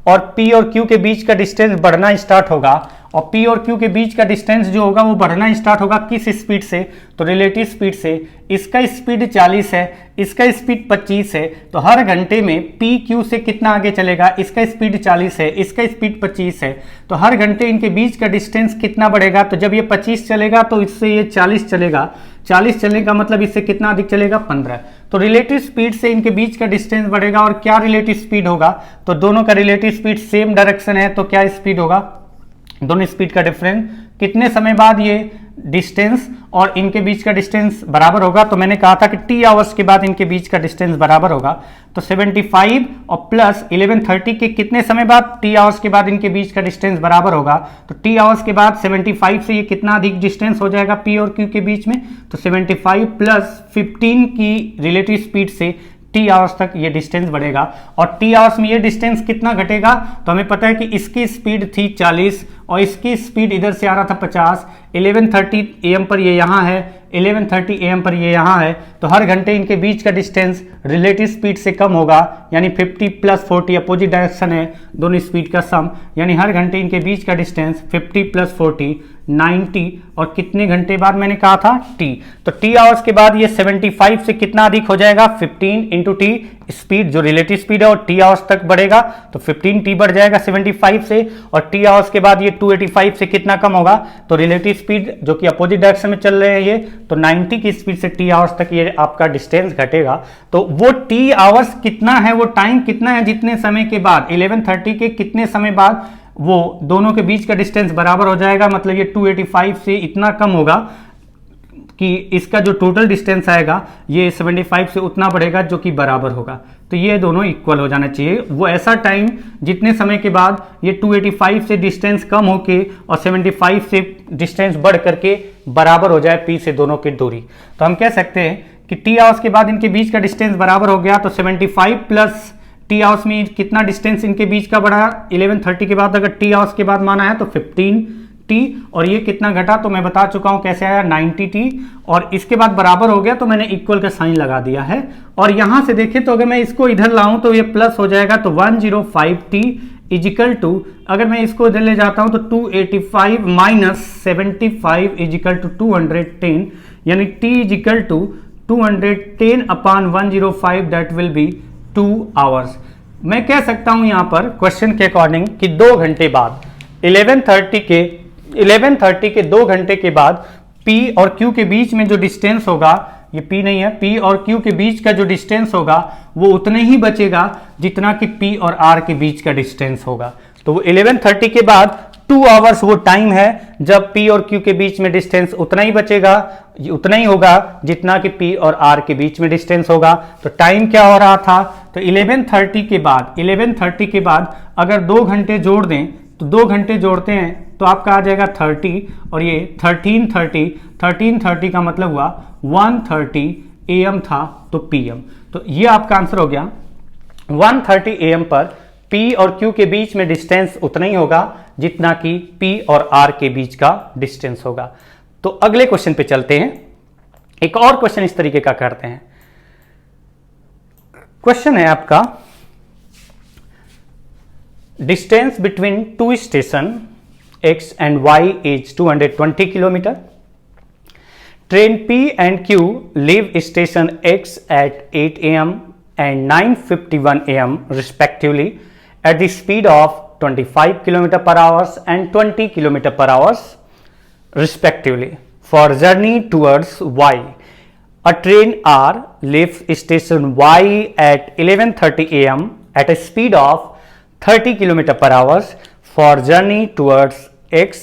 और P और Q के बीच का डिस्टेंस बढ़ना स्टार्ट होगा, और P और Q के बीच का डिस्टेंस जो होगा वो बढ़ना स्टार्ट होगा किस स्पीड से, तो रिलेटिव स्पीड से। इसका स्पीड 40 है, इसका स्पीड 25 है, तो हर घंटे में P Q से कितना आगे चलेगा, इसका स्पीड 40 है, इसका स्पीड 25 है, तो हर घंटे इनके बीच का डिस्टेंस कितना बढ़ेगा, तो जब ये 25 चलेगा तो इससे ये 40 चलेगा, 40 चलने का मतलब इससे कितना अधिक चलेगा 15, तो रिलेटिव स्पीड से इनके बीच का डिस्टेंस बढ़ेगा। और क्या रिलेटिव स्पीड होगा, तो दोनों का रिलेटिव स्पीड सेम डायरेक्शन है, तो क्या स्पीड होगा, दोनों स्पीड का डिफरेंस, कितने समय बाद ये डिस्टेंस और इनके बीच का डिस्टेंस बराबर होगा, तो मैंने कहा था कि T आवर्स के बाद इनके बीच का डिस्टेंस बराबर होगा, तो 75 और प्लस 11:30 के कितने समय बाद T आवर्स के बाद इनके बीच का डिस्टेंस बराबर होगा, तो T आवर्स के बाद 75 से ये कितना अधिक डिस्टेंस हो जाएगा P और Q के बीच में, तो 75 प्लस 15 की रिलेटिव स्पीड से T आवर्स तक ये डिस्टेंस बढ़ेगा, और T आवर्स में ये डिस्टेंस कितना घटेगा, तो हमें पता है कि इसकी स्पीड थी 40 और इसकी स्पीड इधर से आ रहा था 50। 11:30 AM पर ये यहाँ है, 11:30 AM पर ये यहाँ है, तो हर घंटे इनके बीच का डिस्टेंस रिलेटिव स्पीड से कम होगा, यानी 50 प्लस 40 अपोजिट डायरेक्शन है दोनों स्पीड का सम, यानी हर घंटे इनके बीच का डिस्टेंस 50 प्लस 40 90, और कितने घंटे बाद मैंने कहा था T, तो T आवर्स के बाद ये 75 से कितना अधिक हो जाएगा 15 इंटू T स्पीड जो रिलेटिव स्पीड है, और T आवर्स तक बढ़ेगा तो 15T बढ़ जाएगा 75 से, और T आवर्स के बाद ये 285 से कितना कम होगा, तो रिलेटिव स्पीड जो कि अपोजिट डायरेक्शन में चल रहे हैं ये, तो 90 की स्पीड से T आवर्स तक ये आपका डिस्टेंस घटेगा। तो वो T आवर्स कितना है, वो टाइम कितना है जितने समय के बाद 11:30 के कितने समय बाद वो दोनों के बीच का डिस्टेंस बराबर हो जाएगा, मतलब ये 285 से इतना कम होगा कि इसका जो टोटल डिस्टेंस आएगा ये 75 से उतना बढ़ेगा जो कि बराबर होगा। तो ये दोनों इक्वल हो जाना चाहिए। वो ऐसा टाइम जितने समय के बाद ये 285 से डिस्टेंस कम होके और 75 से डिस्टेंस बढ़ करके बराबर हो जाए P से दोनों की दूरी। तो हम कह सकते हैं कि T आवर्स के बाद इनके बीच का डिस्टेंस बराबर हो गया। तो 75 प्लस T आवर्स में कितना डिस्टेंस इनके बीच का बढ़ा, 11:30 के बाद अगर T आवर्स के बाद माना है तो 15T, और ये कितना घटा तो मैं बता चुका हूं कैसे आया, 90T, और इसके बाद बराबर हो गया तो मैंने इक्वल का साइन लगा दिया है। और यहां से देखें तो अगर मैं इसको इधर लाऊं तो ये प्लस हो जाएगा, तो 105T इजिकल टू, अगर मैं इसको इधर ले जाता हूं तो 285 माइनस 75 इजिकल टू 210, यानी T equal to 210 upon 105, that will be 2 hours. मैं कह सकता हूं यहां पर क्वेश्चन के अकॉर्डिंग कि 2 घंटे बाद 11:30 के 2 घंटे के बाद P और Q के बीच में जो डिस्टेंस होगा, ये P नहीं है, P और Q के बीच का जो डिस्टेंस होगा वो उतना ही बचेगा जितना कि P और R के बीच का डिस्टेंस होगा। तो वो 11:30 के बाद 2 आवर्स वो टाइम है जब P और Q के बीच में डिस्टेंस उतना ही बचेगा, उतना ही होगा जितना कि P और R के बीच में डिस्टेंस होगा। तो टाइम क्या हो रहा था, तो 11:30 के बाद अगर 2 घंटे जोड़ दें तो 2 घंटे जोड़ते हैं तो आपका आ जाएगा 30, और ये 13:30 का मतलब हुआ 1:30 AM था तो PM। तो ये आपका आंसर हो गया। 1:30 AM पर P और Q के बीच में डिस्टेंस उतना ही होगा जितना कि P और R के बीच का डिस्टेंस होगा। तो अगले क्वेश्चन पे चलते हैं। एक और क्वेश्चन इस तरीके का करते हैं। क्वेश्चन है आपका, distance between 2 station X and Y is 220 kilometre. Train P and Q leave station X at 8 AM and 9:51 AM respectively at the speed of 25 km per hour and 20 km per hour respectively for journey towards Y. A train R leaves station Y at 11:30 AM at a speed of 30 km per hour for journey towards X.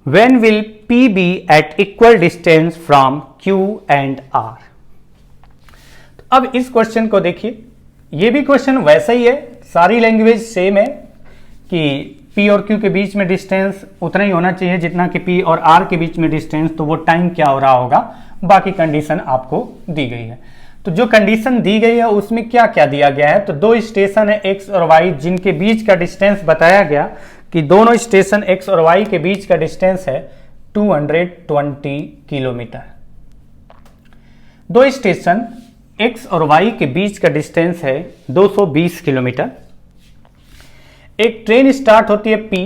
When will P be at equal distance from Q and R? तो अब इस क्वेश्चन को देखिए, ये भी क्वेश्चन वैसा ही है, सारी लैंग्वेज सेम है कि P और Q के बीच में डिस्टेंस उतना ही होना चाहिए जितना कि P और R के बीच में डिस्टेंस। तो वो टाइम क्या हो रहा होगा, बाकी कंडीशन आपको दी गई है। तो जो कंडीशन दी गई है उसमें क्या क्या दिया गया है, तो 2 स्टेशन है X और Y जिनके बीच का डिस्टेंस बताया गया कि दोनों स्टेशन X और Y के बीच का डिस्टेंस है 220 किलोमीटर। 2 स्टेशन X और Y के बीच का डिस्टेंस है 220 किलोमीटर। एक ट्रेन स्टार्ट होती है P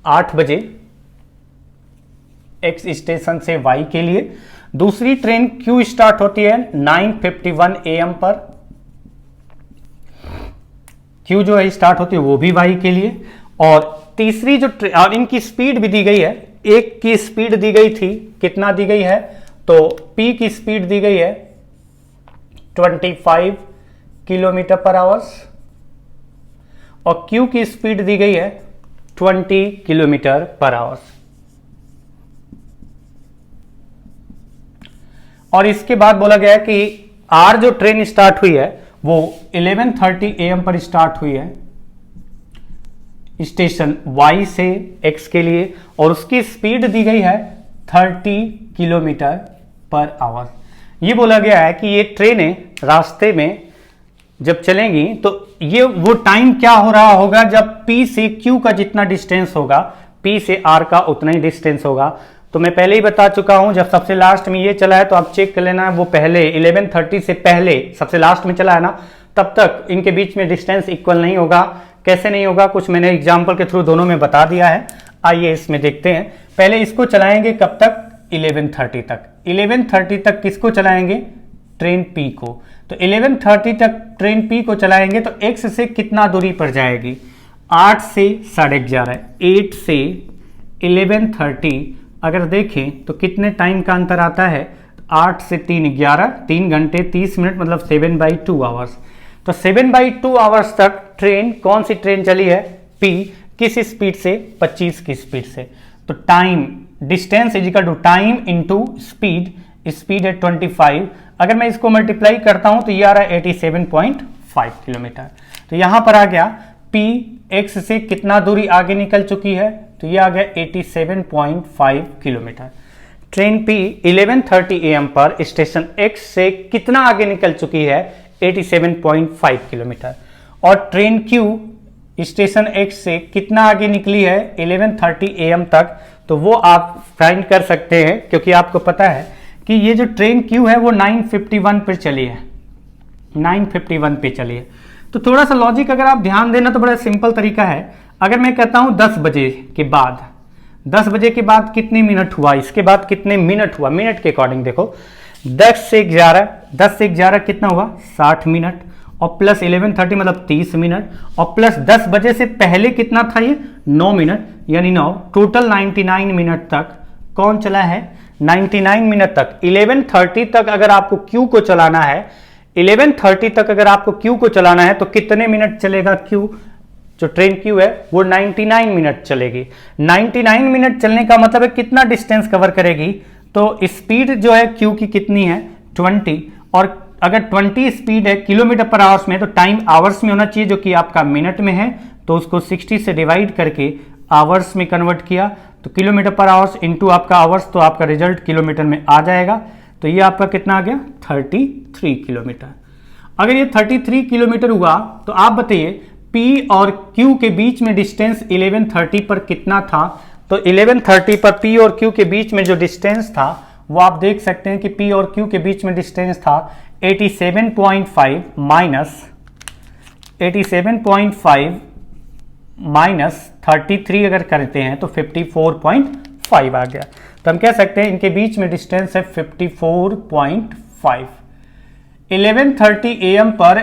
8 बजे X स्टेशन से Y के लिए, दूसरी ट्रेन Q स्टार्ट होती है 9:51 AM पर। Q जो है स्टार्ट होती है वो भी Y के लिए, और तीसरी जो और इनकी स्पीड भी दी गई है। एक की स्पीड दी गई थी, कितना दी गई है, तो P की स्पीड दी गई है 25 किलोमीटर पर आवर और Q की स्पीड दी गई है 20 किलोमीटर पर आवर। और इसके बाद बोला गया है कि R जो ट्रेन स्टार्ट हुई है वो 11:30 AM पर स्टार्ट हुई है स्टेशन Y से X के लिए, और उसकी स्पीड दी गई है 30 किलोमीटर पर आवर। ये बोला गया है कि ये ट्रेनें रास्ते में जब चलेंगी तो ये वो टाइम क्या हो रहा होगा जब P से Q का जितना डिस्टेंस होगा P से R का उतना ही डिस्टेंस होगा। तो मैं पहले ही बता चुका हूं, जब सबसे लास्ट में ये चला है तो आप चेक कर लेना, वो पहले 11:30 से पहले सबसे लास्ट में चला है ना, तब तक इनके बीच में डिस्टेंस इक्वल नहीं होगा। कैसे नहीं होगा, कुछ मैंने एग्जाम्पल के थ्रू दोनों में बता दिया है। आइए इसमें देखते हैं। पहले इसको चलाएंगे कब तक, 11:30 तक। 11:30 तक किसको चलाएंगे, ट्रेन P को। तो 11:30 तक ट्रेन P को चलाएंगे तो X से कितना दूरी पर जाएगी, 8 से 11:30, 8 से 11:30 अगर देखें तो कितने टाइम का अंतर आता है, 8 से 3 11, 3 घंटे 30 मिनट, मतलब 7/2 आवर्स। तो 7/2 आवर्स तक ट्रेन, कौन सी ट्रेन चली है, P, किस स्पीड से, 25 की स्पीड से। तो time, distance is equal to time into speed speed है 25, अगर मैं इसको मल्टीप्लाई करता हूं तो ये आ रहा है 87.5 किलोमीटर। तो यहां पर आ गया P x से कितना दूरी आगे निकल चुकी है, तो ये आ गया 87.5 किलोमीटर। ट्रेन P 11:30 AM पर स्टेशन X से कितना आगे निकल चुकी है, 87.5 किलोमीटर। और ट्रेन Q स्टेशन X से कितना आगे निकली है 11:30 AM तक, तो वो आप फाइंड कर सकते हैं, क्योंकि आपको पता है कि ये जो ट्रेन Q है वो 9:51 पर चली है, 9:51 पे चली है। तो थोड़ा सा लॉजिक अगर आप ध्यान देना तो बड़ा सिंपल तरीका है। अगर मैं कहता हूं 10 बजे के बाद, 10 बजे के बाद कितने मिनट हुआ, इसके बाद कितने मिनट हुआ, मिनट के अकॉर्डिंग देखो, 10 से 11 कितना हुआ 60 मिनट, और प्लस 11:30 मतलब 30 मिनट, और प्लस 10 बजे से पहले कितना था ये 9 मिनट, यानी 9, टोटल 99 मिनट तक कौन चला है, 99 मिनट तक। 11:30 तक अगर आपको क्यू को चलाना है, 11:30 तक अगर आपको क्यू को चलाना है तो कितने मिनट चलेगा क्यू, जो ट्रेन क्यू है वो 99 मिनट चलेगी। 99 मिनट चलने का मतलब है कितना डिस्टेंस कवर करेगी, तो स्पीड जो है क्यू की कितनी है 20, और अगर 20 स्पीड है किलोमीटर पर आवर्स में, तो टाइम आवर्स में होना चाहिए, जो कि आपका मिनट में है, तो उसको 60 से डिवाइड करके आवर्स में कन्वर्ट किया, तो किलोमीटर पर आवर्स इंटू आपका आवर्स, तो आपका रिजल्ट किलोमीटर में आ जाएगा। तो ये आपका कितना आ गया 33 किलोमीटर। अगर ये 33 किलोमीटर हुआ तो आप बताइए P और Q के बीच में डिस्टेंस 11:30 पर कितना था, तो 11:30 पर P और Q के बीच में जो डिस्टेंस था वो आप देख सकते हैं कि P और Q के बीच में डिस्टेंस था 87.5 माइनस 33 अगर करते हैं तो 54.5 आ गया। तो हम कह सकते हैं इनके बीच में डिस्टेंस है 54.5। 11:30 AM पर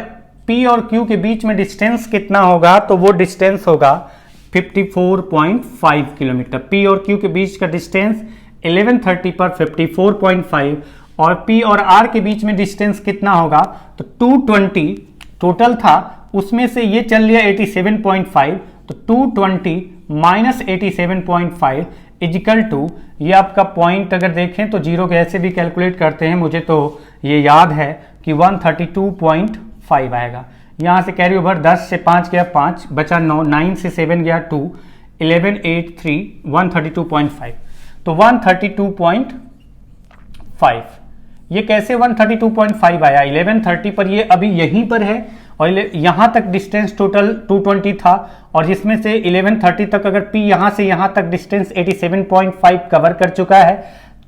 P और Q के बीच में डिस्टेंस कितना होगा, तो वो डिस्टेंस होगा 54.5 किलोमीटर। P और Q के बीच का डिस्टेंस 11:30 पर 54.5, और P और R के बीच में डिस्टेंस कितना होगा, तो 220 टोटल था, उसमें से ये चल लिया 87.5, तो 220 माइनस 87.5 इजिकल टू, ये आपका पॉइंट अगर देखें तो जीरो कैसे भी कैलकुलेट करते हैं, मुझे तो ये याद है कि 132.5 आएगा। यहाँ से कैरी ओवर 10 से 5 गया 5 बचा 9, 9 से 7 गया 2, 11 8 3 132.5, तो 132.5। ये कैसे 132.5 आया, 11:30 पर ये अभी यहीं पर है, और यहाँ तक डिस्टेंस टोटल 220 था, और जिसमें से 11:30 तक अगर P यहाँ से यहाँ तक डिस्टेंस 87.5 कवर कर चुका है,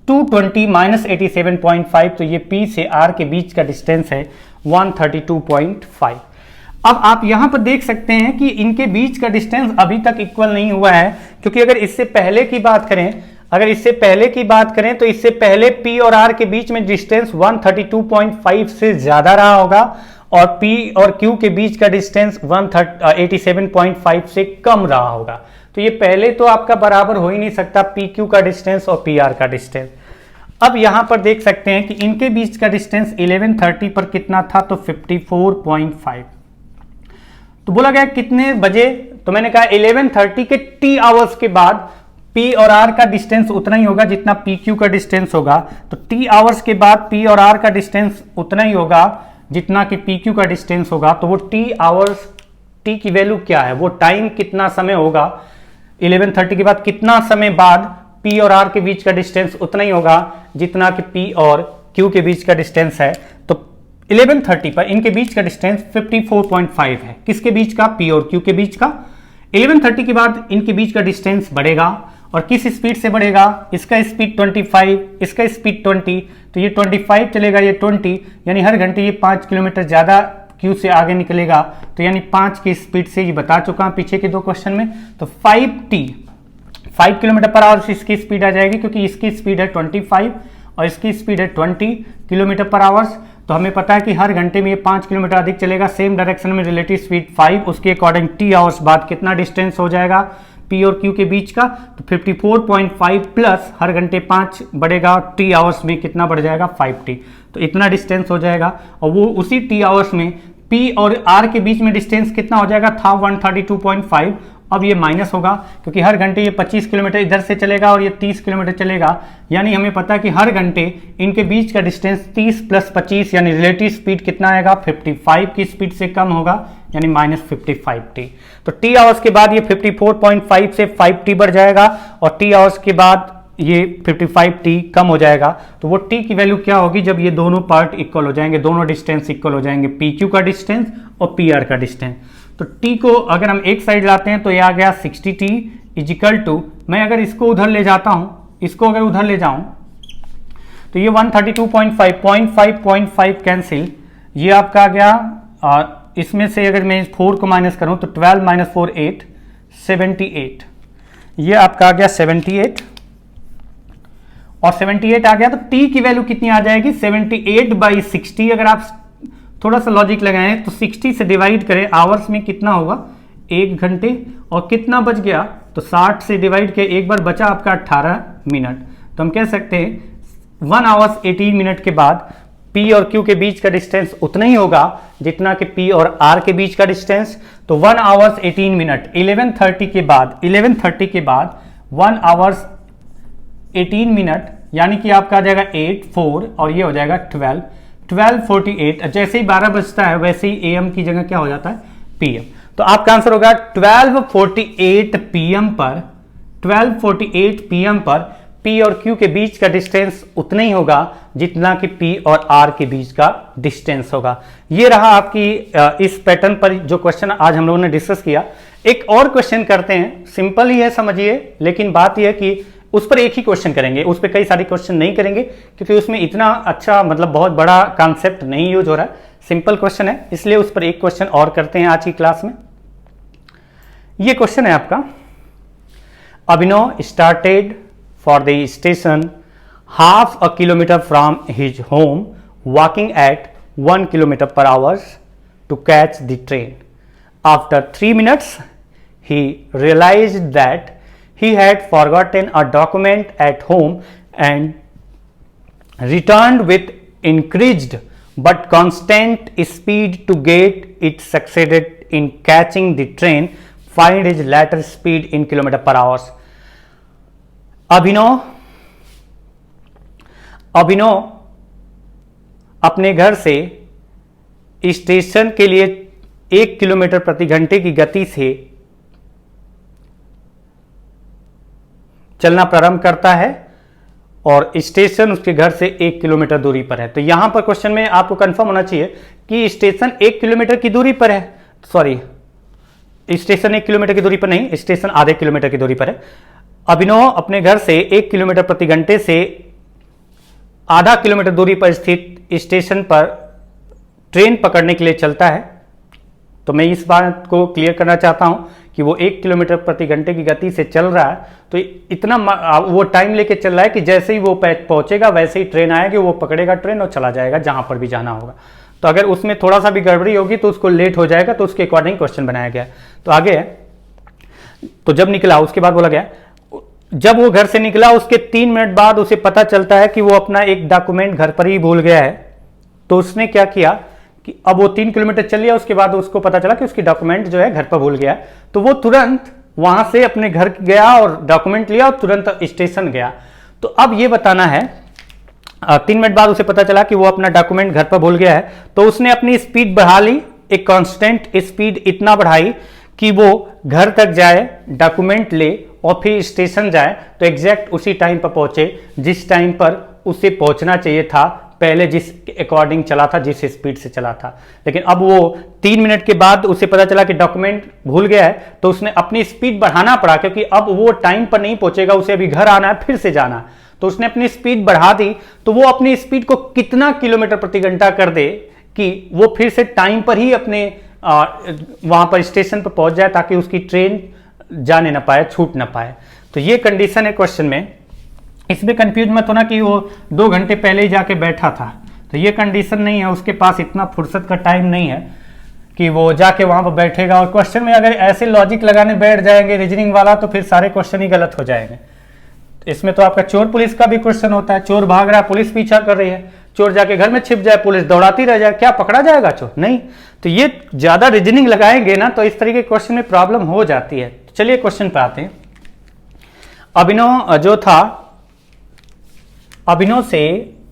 220 माइनस 87.5, तो ये P से R के बीच का डिस्टेंस है 132.5। अब आप यहाँ पर देख सकते हैं कि इनके बीच का डिस्टेंस अभी तक इक्वल नहीं हुआ है, क्योंकि अगर इससे पहले की बात करें तो इससे पहले P और R के बीच में डिस्टेंस 132.5 से ज्यादा रहा होगा, और P और Q के बीच का डिस्टेंस 87.5 से कम रहा होगा। तो ये पहले तो आपका बराबर हो ही नहीं सकता PQ का डिस्टेंस और PR का डिस्टेंस। अब यहां पर देख सकते हैं कि इनके बीच का डिस्टेंस 11:30 पर कितना था, तो 54.5। तो बोला गया कितने बजे, तो मैंने कहा 11:30 के T आवर्स के बाद P और R का डिस्टेंस उतना ही होगा जितना PQ का डिस्टेंस होगा, तो T आवर्स के बाद P और R का डिस्टेंस उतना ही होगा जितना कि PQ का डिस्टेंस होगा। तो वो T आवर्स, T की वैल्यू क्या है, वो टाइम कितना समय होगा, 11:30 के बाद कितना समय बाद P और R के बीच का डिस्टेंस उतना ही होगा जितना कि P और Q के बीच का डिस्टेंस है। तो 11:30 पर इनके बीच का डिस्टेंस 54.5 है, किसके बीच का, P और Q के बीच का। 11:30 के बाद इनके बीच का डिस्टेंस बढ़ेगा, और किस स्पीड से बढ़ेगा, इसका स्पीड 25, इसका स्पीड 20, तो ये 25 चलेगा, ये 20, यानी हर घंटे ये 5 किलोमीटर ज़्यादा Q से आगे निकलेगा, तो यानी 5 की स्पीड से, ये बता चुका हूं पीछे के 2 क्वेश्चन में। तो 5 किलोमीटर पर आवर से इसकी स्पीड आ जाएगी, क्योंकि इसकी स्पीड है 25 और इसकी स्पीड है 20 किलोमीटर पर आवर्स। तो हमें पता है कि हर घंटे में ये 5 किलोमीटर अधिक चलेगा, सेम डायरेक्शन में रिलेटिव स्पीड 5, उसके अकॉर्डिंग T आवर्स बाद कितना डिस्टेंस हो जाएगा P और Q के बीच का, तो 54.5 प्लस हर घंटे 5 बढ़ेगा, T आवर्स में कितना बढ़ जाएगा 5T, तो इतना डिस्टेंस हो जाएगा। और वो उसी T आवर्स में P और R के बीच में डिस्टेंस कितना हो जाएगा था 132.5, अब ये माइनस होगा क्योंकि हर घंटे ये 25 किलोमीटर इधर से चलेगा और ये 30 किलोमीटर चलेगा, यानी हमें पता है कि हर घंटे इनके बीच का डिस्टेंस 30 + 25 यानी रिलेटिव स्पीड कितना आएगा, 55 की स्पीड से कम होगा, यानी -55t। तो t आवर्स के बाद ये 54.5 से 5t बढ़ जाएगा और t आवर्स के बाद ये 55t कम हो जाएगा। तो वो t की वैल्यू क्या होगी जब ये दोनों पार्ट इक्वल हो जाएंगे, दोनों डिस्टेंस इक्वल हो जाएंगे, pq का डिस्टेंस और pr का डिस्टेंस। तो t को अगर हम एक साइड लाते हैं तो ये आ गया 60t इजिकल टू, मैं अगर इसको उधर ले जाता हूं, इसको अगर उधर ले जाऊं तो ये 132.5 कैंसिल, ये आपका आ गया इसमें से अगर मैं 4 को माइनस करूं तो 12 - 4 8 78, ये आपका आ गया 78 और 78 आ गया। तो t की वैल्यू कितनी आ जाएगी, 78/60। अगर आप थोड़ा सा लॉजिक लगाएं तो 60 से डिवाइड करें, आवर्स में कितना होगा, 1 घंटे, और कितना बच गया, तो 60 से डिवाइड किया, एक बार बचा आपका 18 मिनट। तो हम कह सकते हैं 1 आवर्स 18 मिनट के बाद P और Q के बीच का डिस्टेंस उतना ही होगा जितना कि P और R के बीच का डिस्टेंस। तो 1 आवर्स 18 मिनट 11:30 के बाद 1 आवर्स 18 मिनट यानी कि आपका आ जाएगा 8 4 और ये हो जाएगा 12:48। जैसे ही 12 बजता है वैसे ही AM की जगह क्या हो जाता है, PM। तो आपका आंसर होगा 12:48 PM पर P और Q के बीच का डिस्टेंस उतना ही होगा जितना कि P और R के बीच का डिस्टेंस होगा। ये रहा आपकी इस पैटर्न पर जो क्वेश्चन आज हम लोगों ने डिस्कस किया। एक और क्वेश्चन करते हैं, सिंपल ही है समझिए, लेकिन बात यह है कि उस पर एक ही क्वेश्चन करेंगे, उस पर कई सारे क्वेश्चन नहीं करेंगे क्योंकि उसमें इतना अच्छा मतलब बहुत बड़ा कॉन्सेप्ट नहीं यूज हो रहा है, सिंपल क्वेश्चन है, इसलिए उस पर एक क्वेश्चन और करते हैं आज की क्लास में। ये क्वेश्चन है आपका, Abhinav started for the station half a kilometer from his home walking at 1 km/h to catch the train. After 3 minutes he realized that he had forgotten a document at home and returned with increased but constant speed to get it succeeded in catching the train. Find his later speed in km/h. अभिनव अपने घर से स्टेशन के लिए 1 किलोमीटर प्रति घंटे की गति से चलना प्रारंभ करता है और स्टेशन उसके घर से 1 किलोमीटर दूरी पर है। तो यहां पर क्वेश्चन में आपको कंफर्म होना चाहिए कि स्टेशन 1 किलोमीटर की दूरी पर है, सॉरी स्टेशन 1 किलोमीटर की दूरी पर नहीं, स्टेशन आधे किलोमीटर की दूरी पर है। अभिनव अपने घर से 1 किलोमीटर प्रति घंटे से आधा किलोमीटर दूरी पर स्थित स्टेशन पर ट्रेन पकड़ने के लिए चलता है। तो मैं इस बात को क्लियर करना चाहता हूं कि वो 1 किलोमीटर प्रति घंटे की गति से चल रहा है, तो इतना वो टाइम लेके चल रहा है कि जैसे ही वो पहुंचेगा वैसे ही ट्रेन आएगी, वो पकड़ेगा ट्रेन और चला जाएगा जहां पर भी जाना होगा। तो अगर उसमें थोड़ा सा भी गड़बड़ी होगी तो उसको लेट हो जाएगा, तो उसके अकॉर्डिंग क्वेश्चन बनाया गया। तो आगे है, तो जब निकला उसके बाद बोला गया जब वो घर से निकला उसके 3 मिनट बाद उसे पता चलता है कि वो अपना एक डॉक्यूमेंट घर पर ही भूल गया है। तो उसने क्या किया कि अब वो 3 किलोमीटर चल लिया, उसके बाद उसको पता चला कि उसकी डॉक्यूमेंट जो है घर पर भूल गया है। तो वो तुरंत वहां से अपने घर गया और डॉक्यूमेंट लिया और तुरंत स्टेशन गया। तो अब ये बताना है 3 मिनट बाद उसे पता चला कि वो अपना डॉक्यूमेंट घर पर भूल गया है, तो उसने अपनी स्पीड बढ़ा ली, एक कांस्टेंट स्पीड इतना बढ़ाई कि वो घर तक जाए, डॉक्यूमेंट ले और फिर स्टेशन जाए तो एग्जैक्ट उसी टाइम पर पहुंचे जिस टाइम पर उसे पहुंचना चाहिए था, पहले जिस अकॉर्डिंग चला था, जिस स्पीड से चला था। लेकिन अब वो 3 मिनट के बाद उसे पता चला कि डॉक्यूमेंट भूल गया है, तो उसने अपनी स्पीड बढ़ाना पड़ा क्योंकि अब वो टाइम पर नहीं पहुंचेगा, उसे अभी घर आना है, फिर से जाना है। तो उसने अपनी स्पीड बढ़ा दी। तो वो अपनी स्पीड को कितना किलोमीटर प्रति घंटा कर दे कि वो फिर से टाइम पर ही अपने वहां पर स्टेशन पर पहुंच जाए ताकि उसकी ट्रेन जाने ना पाए, छूट ना पाए। तो ये कंडीशन है क्वेश्चन में। इसमें कंफ्यूज मत होना कि वो 2 घंटे पहले ही जाके बैठा था, तो ये कंडीशन नहीं है, उसके पास इतना फुर्सत का टाइम नहीं है कि वो जाके वहां पर बैठेगा। और क्वेश्चन में अगर ऐसे लॉजिक लगाने बैठ जाएंगे रीजनिंग वाला तो फिर सारे क्वेश्चन ही गलत हो जाएंगे। इसमें तो आपका चोर पुलिस का भी क्वेश्चन होता है, चोर भाग रहा है, पुलिस पीछा कर रही है, चोर जाके घर में छिप जाए, पुलिस दौड़ाती रह जाए, क्या पकड़ा जाएगा चोर? नहीं। तो ये ज्यादा रीजनिंग लगाएंगे ना तो इस तरीके के क्वेश्चन में प्रॉब्लम हो जाती है। चलिए क्वेश्चन पे आते हैं। अभिनव जो था, अभिनव से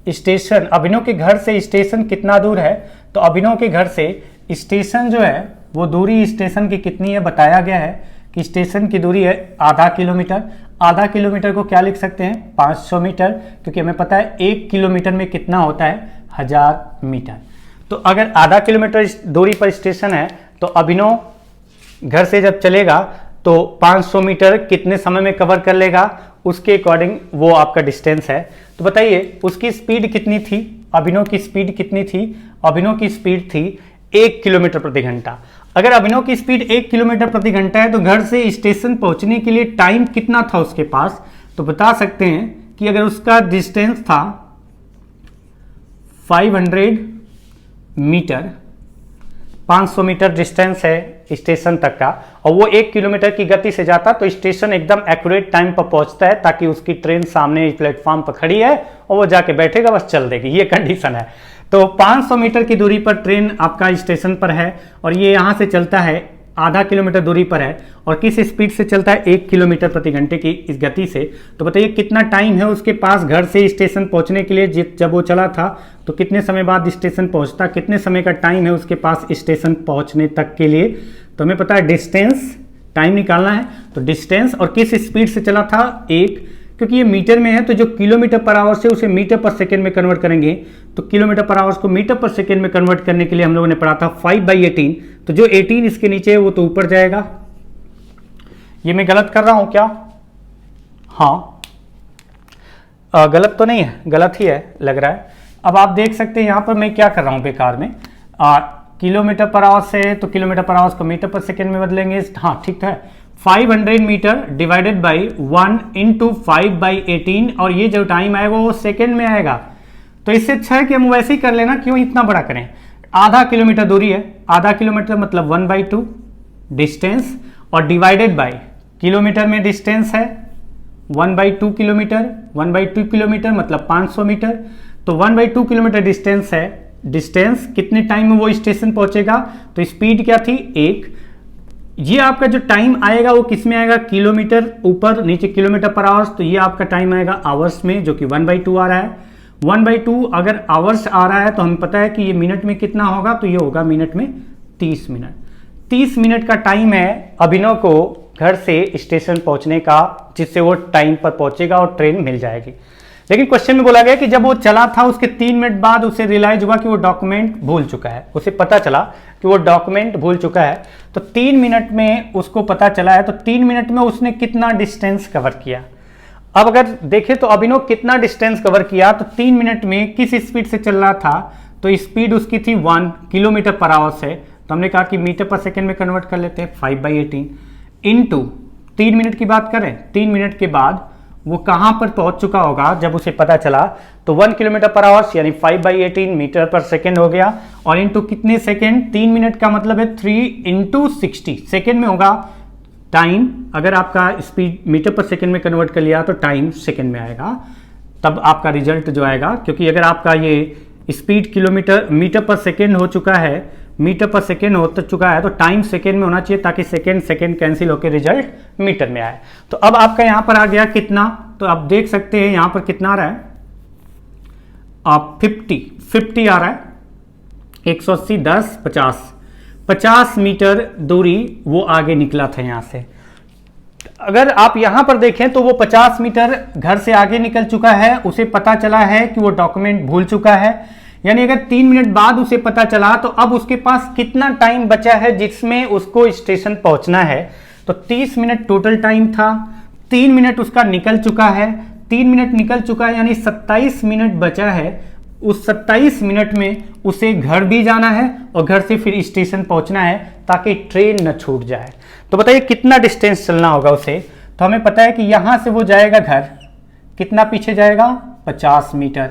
स्टेशन, अभिनव के घर से स्टेशन कितना दूर है? तो अभिनव के घर से स्टेशन जो है वो दूरी स्टेशन की कितनी है बताया गया है कि स्टेशन की दूरी है आधा किलोमीटर। आधा किलोमीटर को क्या लिख सकते हैं? 500 मीटर, क्योंकि हमें पता है 1 किलोमीटर में कितना होता है? 1000 मीटर। तो अगर आधा किलोमीटर दूरी पर स्टेशन है तो अभिनव घर से जब चलेगा तो 500 मीटर कितने समय में कवर कर लेगा, उसके अकॉर्डिंग वो आपका डिस्टेंस है। तो बताइए उसकी स्पीड कितनी थी? अभिनव की स्पीड कितनी थी? अभिनव की स्पीड थी 1 किलोमीटर प्रति घंटा। अगर अभिनव की स्पीड 1 किलोमीटर प्रति घंटा है तो घर से स्टेशन पहुंचने के लिए टाइम कितना था उसके पास? तो बता सकते हैं कि अगर उसका डिस्टेंस था 500 मीटर, 500 मीटर डिस्टेंस है स्टेशन तक का, और वो 1 किलोमीटर की गति से जाता तो स्टेशन एकदम एक्यूरेट टाइम पर पहुंचता है, ताकि उसकी ट्रेन सामने प्लेटफॉर्म पर खड़ी है और वो जाके बैठेगा, बस चल देगी, ये कंडीशन है। तो 500 मीटर की दूरी पर ट्रेन आपका स्टेशन पर है और ये यहाँ से चलता है आधा किलोमीटर दूरी पर है और किस स्पीड से चलता है? 1 किलोमीटर प्रति घंटे की इस गति से। तो बताइए कितना टाइम है उसके पास घर से स्टेशन पहुंचने के लिए? जब वो चला था तो कितने समय बाद स्टेशन पहुंचता, कितने समय का टाइम है उसके पास स्टेशन पहुंचने तक के लिए? तो हमें पता है डिस्टेंस, टाइम निकालना है। तो डिस्टेंस और किस स्पीड से चला था? 1, क्योंकि ये मीटर में है तो जो किलोमीटर पर आवर से उसे मीटर पर सेकेंड में कन्वर्ट करेंगे, तो किलोमीटर पर आवर्स को मीटर पर सेकेंड में कन्वर्ट करने के लिए हम लोगों ने पढ़ा था 5/18। तो जो 18 इसके नीचे है वो तो ऊपर जाएगा। ये मैं गलत कर रहा हूं क्या? हाँ, गलत तो नहीं है, गलत ही है लग रहा है। अब आप देख सकते हैं यहाँ पर मैं क्या कर रहा हूँ बेकार में, किलोमीटर पर आवर से तो किलोमीटर पर आवर्स को मीटर पर सेकेंड में बदलेंगे। हाँ ठीक है, 500 मीटर डिवाइडेड बाई 1 इंटू 5/18, और ये जो टाइम आएगा वो सेकेंड में आएगा। तो इससे अच्छा है कि हम वैसे ही कर लेना, क्यों इतना बड़ा करें। आधा किलोमीटर दूरी है, आधा किलोमीटर मतलब 1/2 डिस्टेंस, और डिवाइडेड बाई किलोमीटर में डिस्टेंस है 1/2 किलोमीटर, 1/2 किलोमीटर मतलब 500 मीटर। तो 1/2 किलोमीटर डिस्टेंस है, डिस्टेंस कितने टाइम में वो स्टेशन पहुंचेगा? तो स्पीड क्या थी? 1। ये आपका जो टाइम आएगा वो किस में आएगा? किलोमीटर ऊपर नीचे किलोमीटर पर आवर्स, तो ये आपका टाइम आएगा आवर्स में, जो कि 1/2 आ रहा है। 1/2 अगर आवर्स आ रहा है तो हमें पता है कि ये मिनट में कितना होगा, तो ये होगा मिनट में 30 मिनट। 30 मिनट का टाइम है अभिनव को घर से स्टेशन पहुंचने का, जिससे वो टाइम पर पहुंचेगा और ट्रेन मिल जाएगी। लेकिन क्वेश्चन में बोला गया कि जब वो चला था उसके 3 मिनट बाद उसे रियलाइज हुआ कि वो डॉक्यूमेंट भूल चुका है, उसे पता चला कि वो डॉक्यूमेंट भूल चुका है। तो 3 मिनट में उसको पता चला है, तो 3 मिनट में उसने कितना डिस्टेंस कवर किया? अब अगर देखें तो अभिनव कितना डिस्टेंस कवर किया, तो 3 मिनट में किस स्पीड से चल रहा था? तो स्पीड उसकी थी 1 किलोमीटर पर आवर से, तो हमने कहा कि मीटर पर सेकेंड में कन्वर्ट कर लेते हैं 5/18 इंटू 3 मिनट की बात करें, 3 मिनट के बाद वो कहां पर पहुंच चुका होगा जब उसे पता चला? तो 1 किलोमीटर पर आवर्स यानी 5/18 मीटर पर सेकेंड हो गया, और इंटू कितने सेकेंड? 3 मिनट का मतलब है 3 इंटू 60 सेकेंड में होगा टाइम। अगर आपका स्पीड मीटर पर सेकेंड में कन्वर्ट कर लिया तो टाइम सेकेंड में आएगा, तब आपका रिजल्ट जो आएगा। क्योंकि अगर आपका ये स्पीड किलोमीटर मीटर पर सेकेंड हो चुका है, मीटर पर सेकेंड हो चुका है, तो टाइम सेकेंड में होना चाहिए, ताकि सेकेंड सेकेंड कैंसिल होकर रिजल्ट मीटर में आए। तो अब आपका यहां पर आ गया कितना? तो आप देख सकते हैं यहां पर कितना आ रहा है, आप 50 आ रहा है, 180 10 50 मीटर दूरी वो आगे निकला था यहां से। अगर आप यहां पर देखें तो वो 50 मीटर घर से आगे निकल चुका है, उसे पता चला है कि वो डॉक्यूमेंट भूल चुका है। यानी अगर 3 मिनट बाद उसे पता चला तो अब उसके पास कितना टाइम बचा है जिसमें उसको स्टेशन पहुंचना है? तो 30 मिनट टोटल टाइम था, 3 मिनट उसका निकल चुका है, 3 मिनट निकल चुका है, यानी 27 मिनट बचा है। उस 27 मिनट में उसे घर भी जाना है और घर से फिर स्टेशन पहुंचना है, ताकि ट्रेन न छूट जाए। तो बताइए कितना डिस्टेंस चलना होगा उसे? तो हमें पता है कि यहां से वो जाएगा घर, कितना पीछे जाएगा? 50 मीटर,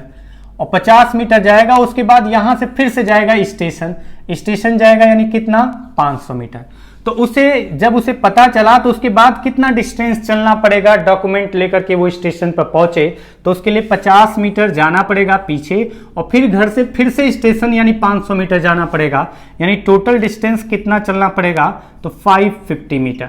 और 50 मीटर जाएगा, उसके बाद यहां से फिर से जाएगा स्टेशन जाएगा, यानी कितना? 500 मीटर। तो उसे जब उसे पता चला तो उसके बाद कितना डिस्टेंस चलना पड़ेगा डॉक्यूमेंट लेकर के वो स्टेशन पर पहुंचे? तो उसके लिए 50 मीटर जाना पड़ेगा पीछे, और फिर घर से फिर से स्टेशन यानी 500 मीटर जाना पड़ेगा, यानी टोटल डिस्टेंस कितना चलना पड़ेगा? तो 550 मीटर।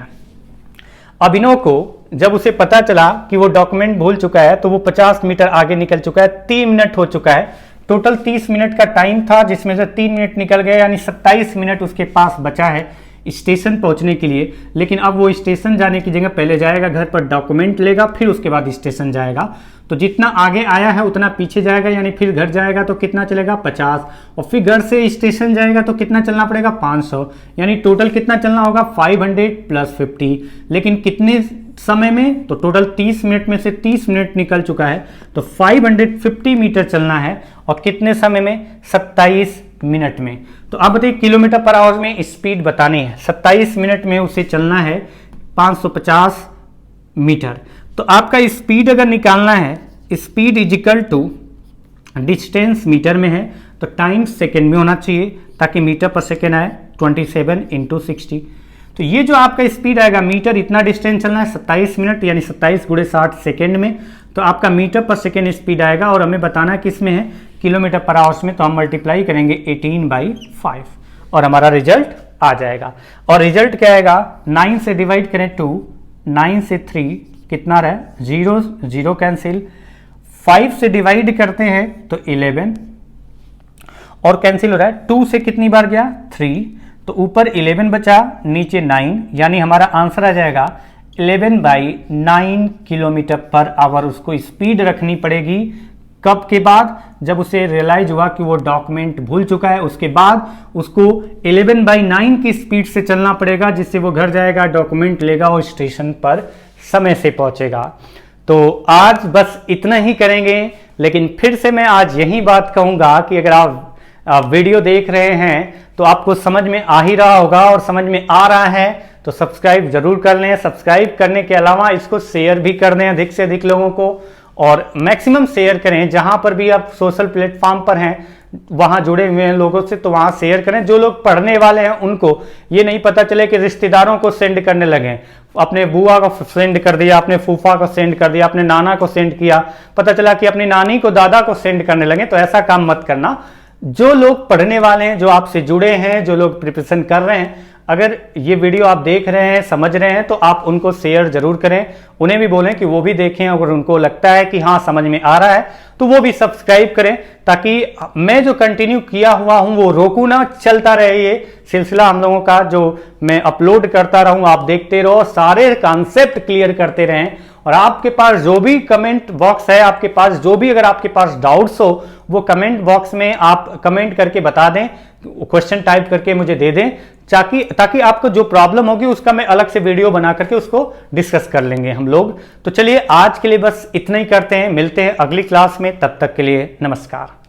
अभिनव को जब उसे पता चला कि वो डॉक्यूमेंट भूल चुका है तो वो 50 मीटर आगे निकल चुका है। 3 मिनट हो चुका है, टोटल 30 मिनट का टाइम था जिसमें से 3 मिनट निकल गए, यानी 27 मिनट उसके पास बचा है स्टेशन पहुंचने के लिए। लेकिन अब वो स्टेशन जाने की जगह पहले जाएगा घर पर डॉक्यूमेंट लेगा, फिर उसके बाद स्टेशन जाएगा। तो जितना आगे आया है उतना पीछे जाएगा, यानी फिर घर जाएगा तो कितना चलेगा 50, और फिर घर से स्टेशन जाएगा तो कितना चलना पड़ेगा 500, यानी टोटल कितना चलना होगा 500 + 50। लेकिन कितने समय में? तो टोटल 30 मिनट में से 30 मिनट निकल चुका है, तो 550 मीटर चलना है, और कितने समय में? 27 मिनट में। तो अब बताइए किलोमीटर पर आवर में स्पीड बतानी है। 27 मिनट में उसे चलना है 550 मीटर। तो आपका स्पीड अगर निकालना है, speed equal to distance meter में है तो टाइम सेकेंड में होना चाहिए, ताकि मीटर पर सेकेंड आए। 27 × 60। तो ये जो आपका स्पीड आएगा, मीटर इतना डिस्टेंस चलना है 27 मिनट, यानी 27 × 60 सेकेंड में, तो आपका मीटर पर सेकेंड स्पीड आएगा। और हमें बताना है किस में है, किलोमीटर पर आवर्स में, तो हम मल्टीप्लाई करेंगे 18/5 और हमारा रिजल्ट आ जाएगा। और रिजल्ट क्या आएगा, 9 से डिवाइड करें 2, 9 से 3 कितना रहा, 0 0 कैंसिल, 5 से डिवाइड करते हैं तो 11 और कैंसिल हो रहा है। 2 से कितनी बार गया 3, तो ऊपर 11 बचा, नीचे 9, यानी हमारा आंसर आ जाएगा 11/9 किलोमीटर पर आवर उसको स्पीड रखनी पड़ेगी। कब के बाद? जब उसे रियलाइज हुआ कि वो डॉक्यूमेंट भूल चुका है, उसके बाद उसको 11/9 की स्पीड से चलना पड़ेगा, जिससे वो घर जाएगा, डॉक्यूमेंट लेगा और स्टेशन पर समय से पहुंचेगा। तो आज बस इतना ही करेंगे, लेकिन फिर से मैं आज यही बात कहूंगा कि अगर आप वीडियो देख रहे हैं तो आपको समझ में आ ही रहा होगा, और समझ में आ रहा है तो सब्सक्राइब जरूर कर लें। सब्सक्राइब करने के अलावा इसको शेयर भी कर दें अधिक से अधिक लोगों को, और मैक्सिमम शेयर करें। जहां पर भी आप सोशल प्लेटफॉर्म पर हैं, वहां जुड़े हुए हैं लोगों से, तो वहां शेयर करें। जो लोग पढ़ने वाले हैं उनको ये नहीं पता चले कि रिश्तेदारों को सेंड करने लगे, अपने बुआ को सेंड कर दिया, अपने फूफा को सेंड कर दिया, अपने नाना को सेंड किया, पता चला कि अपनी नानी को, दादा को सेंड करने लगे। तो ऐसा काम मत करना। जो लोग पढ़ने वाले हैं, जो आपसे जुड़े हैं, जो लोग प्रिपरेशन कर रहे हैं, अगर ये वीडियो आप देख रहे हैं, समझ रहे हैं, तो आप उनको शेयर जरूर करें। उन्हें भी बोलें कि वो भी देखें। अगर उनको लगता है कि हाँ समझ में आ रहा है तो वो भी सब्सक्राइब करें, ताकि मैं जो कंटिन्यू किया हुआ हूं वो रोकू ना, चलता रहे ये सिलसिला हम लोगों का, जो मैं अपलोड करता रहूं, आप देखते रहो, सारे कॉन्सेप्ट क्लियर करते रहें। और आपके पास जो भी कमेंट बॉक्स है, आपके पास जो भी अगर आपके पास डाउट्स हो, वो कमेंट बॉक्स में आप कमेंट करके बता दें, क्वेश्चन टाइप करके मुझे दे दें, ताकि आपको जो प्रॉब्लम होगी उसका मैं अलग से वीडियो बना करके उसको डिस्कस कर लेंगे हम लोग। तो चलिए आज के लिए बस इतना ही करते हैं, मिलते हैं अगली क्लास में, तब तक के लिए नमस्कार।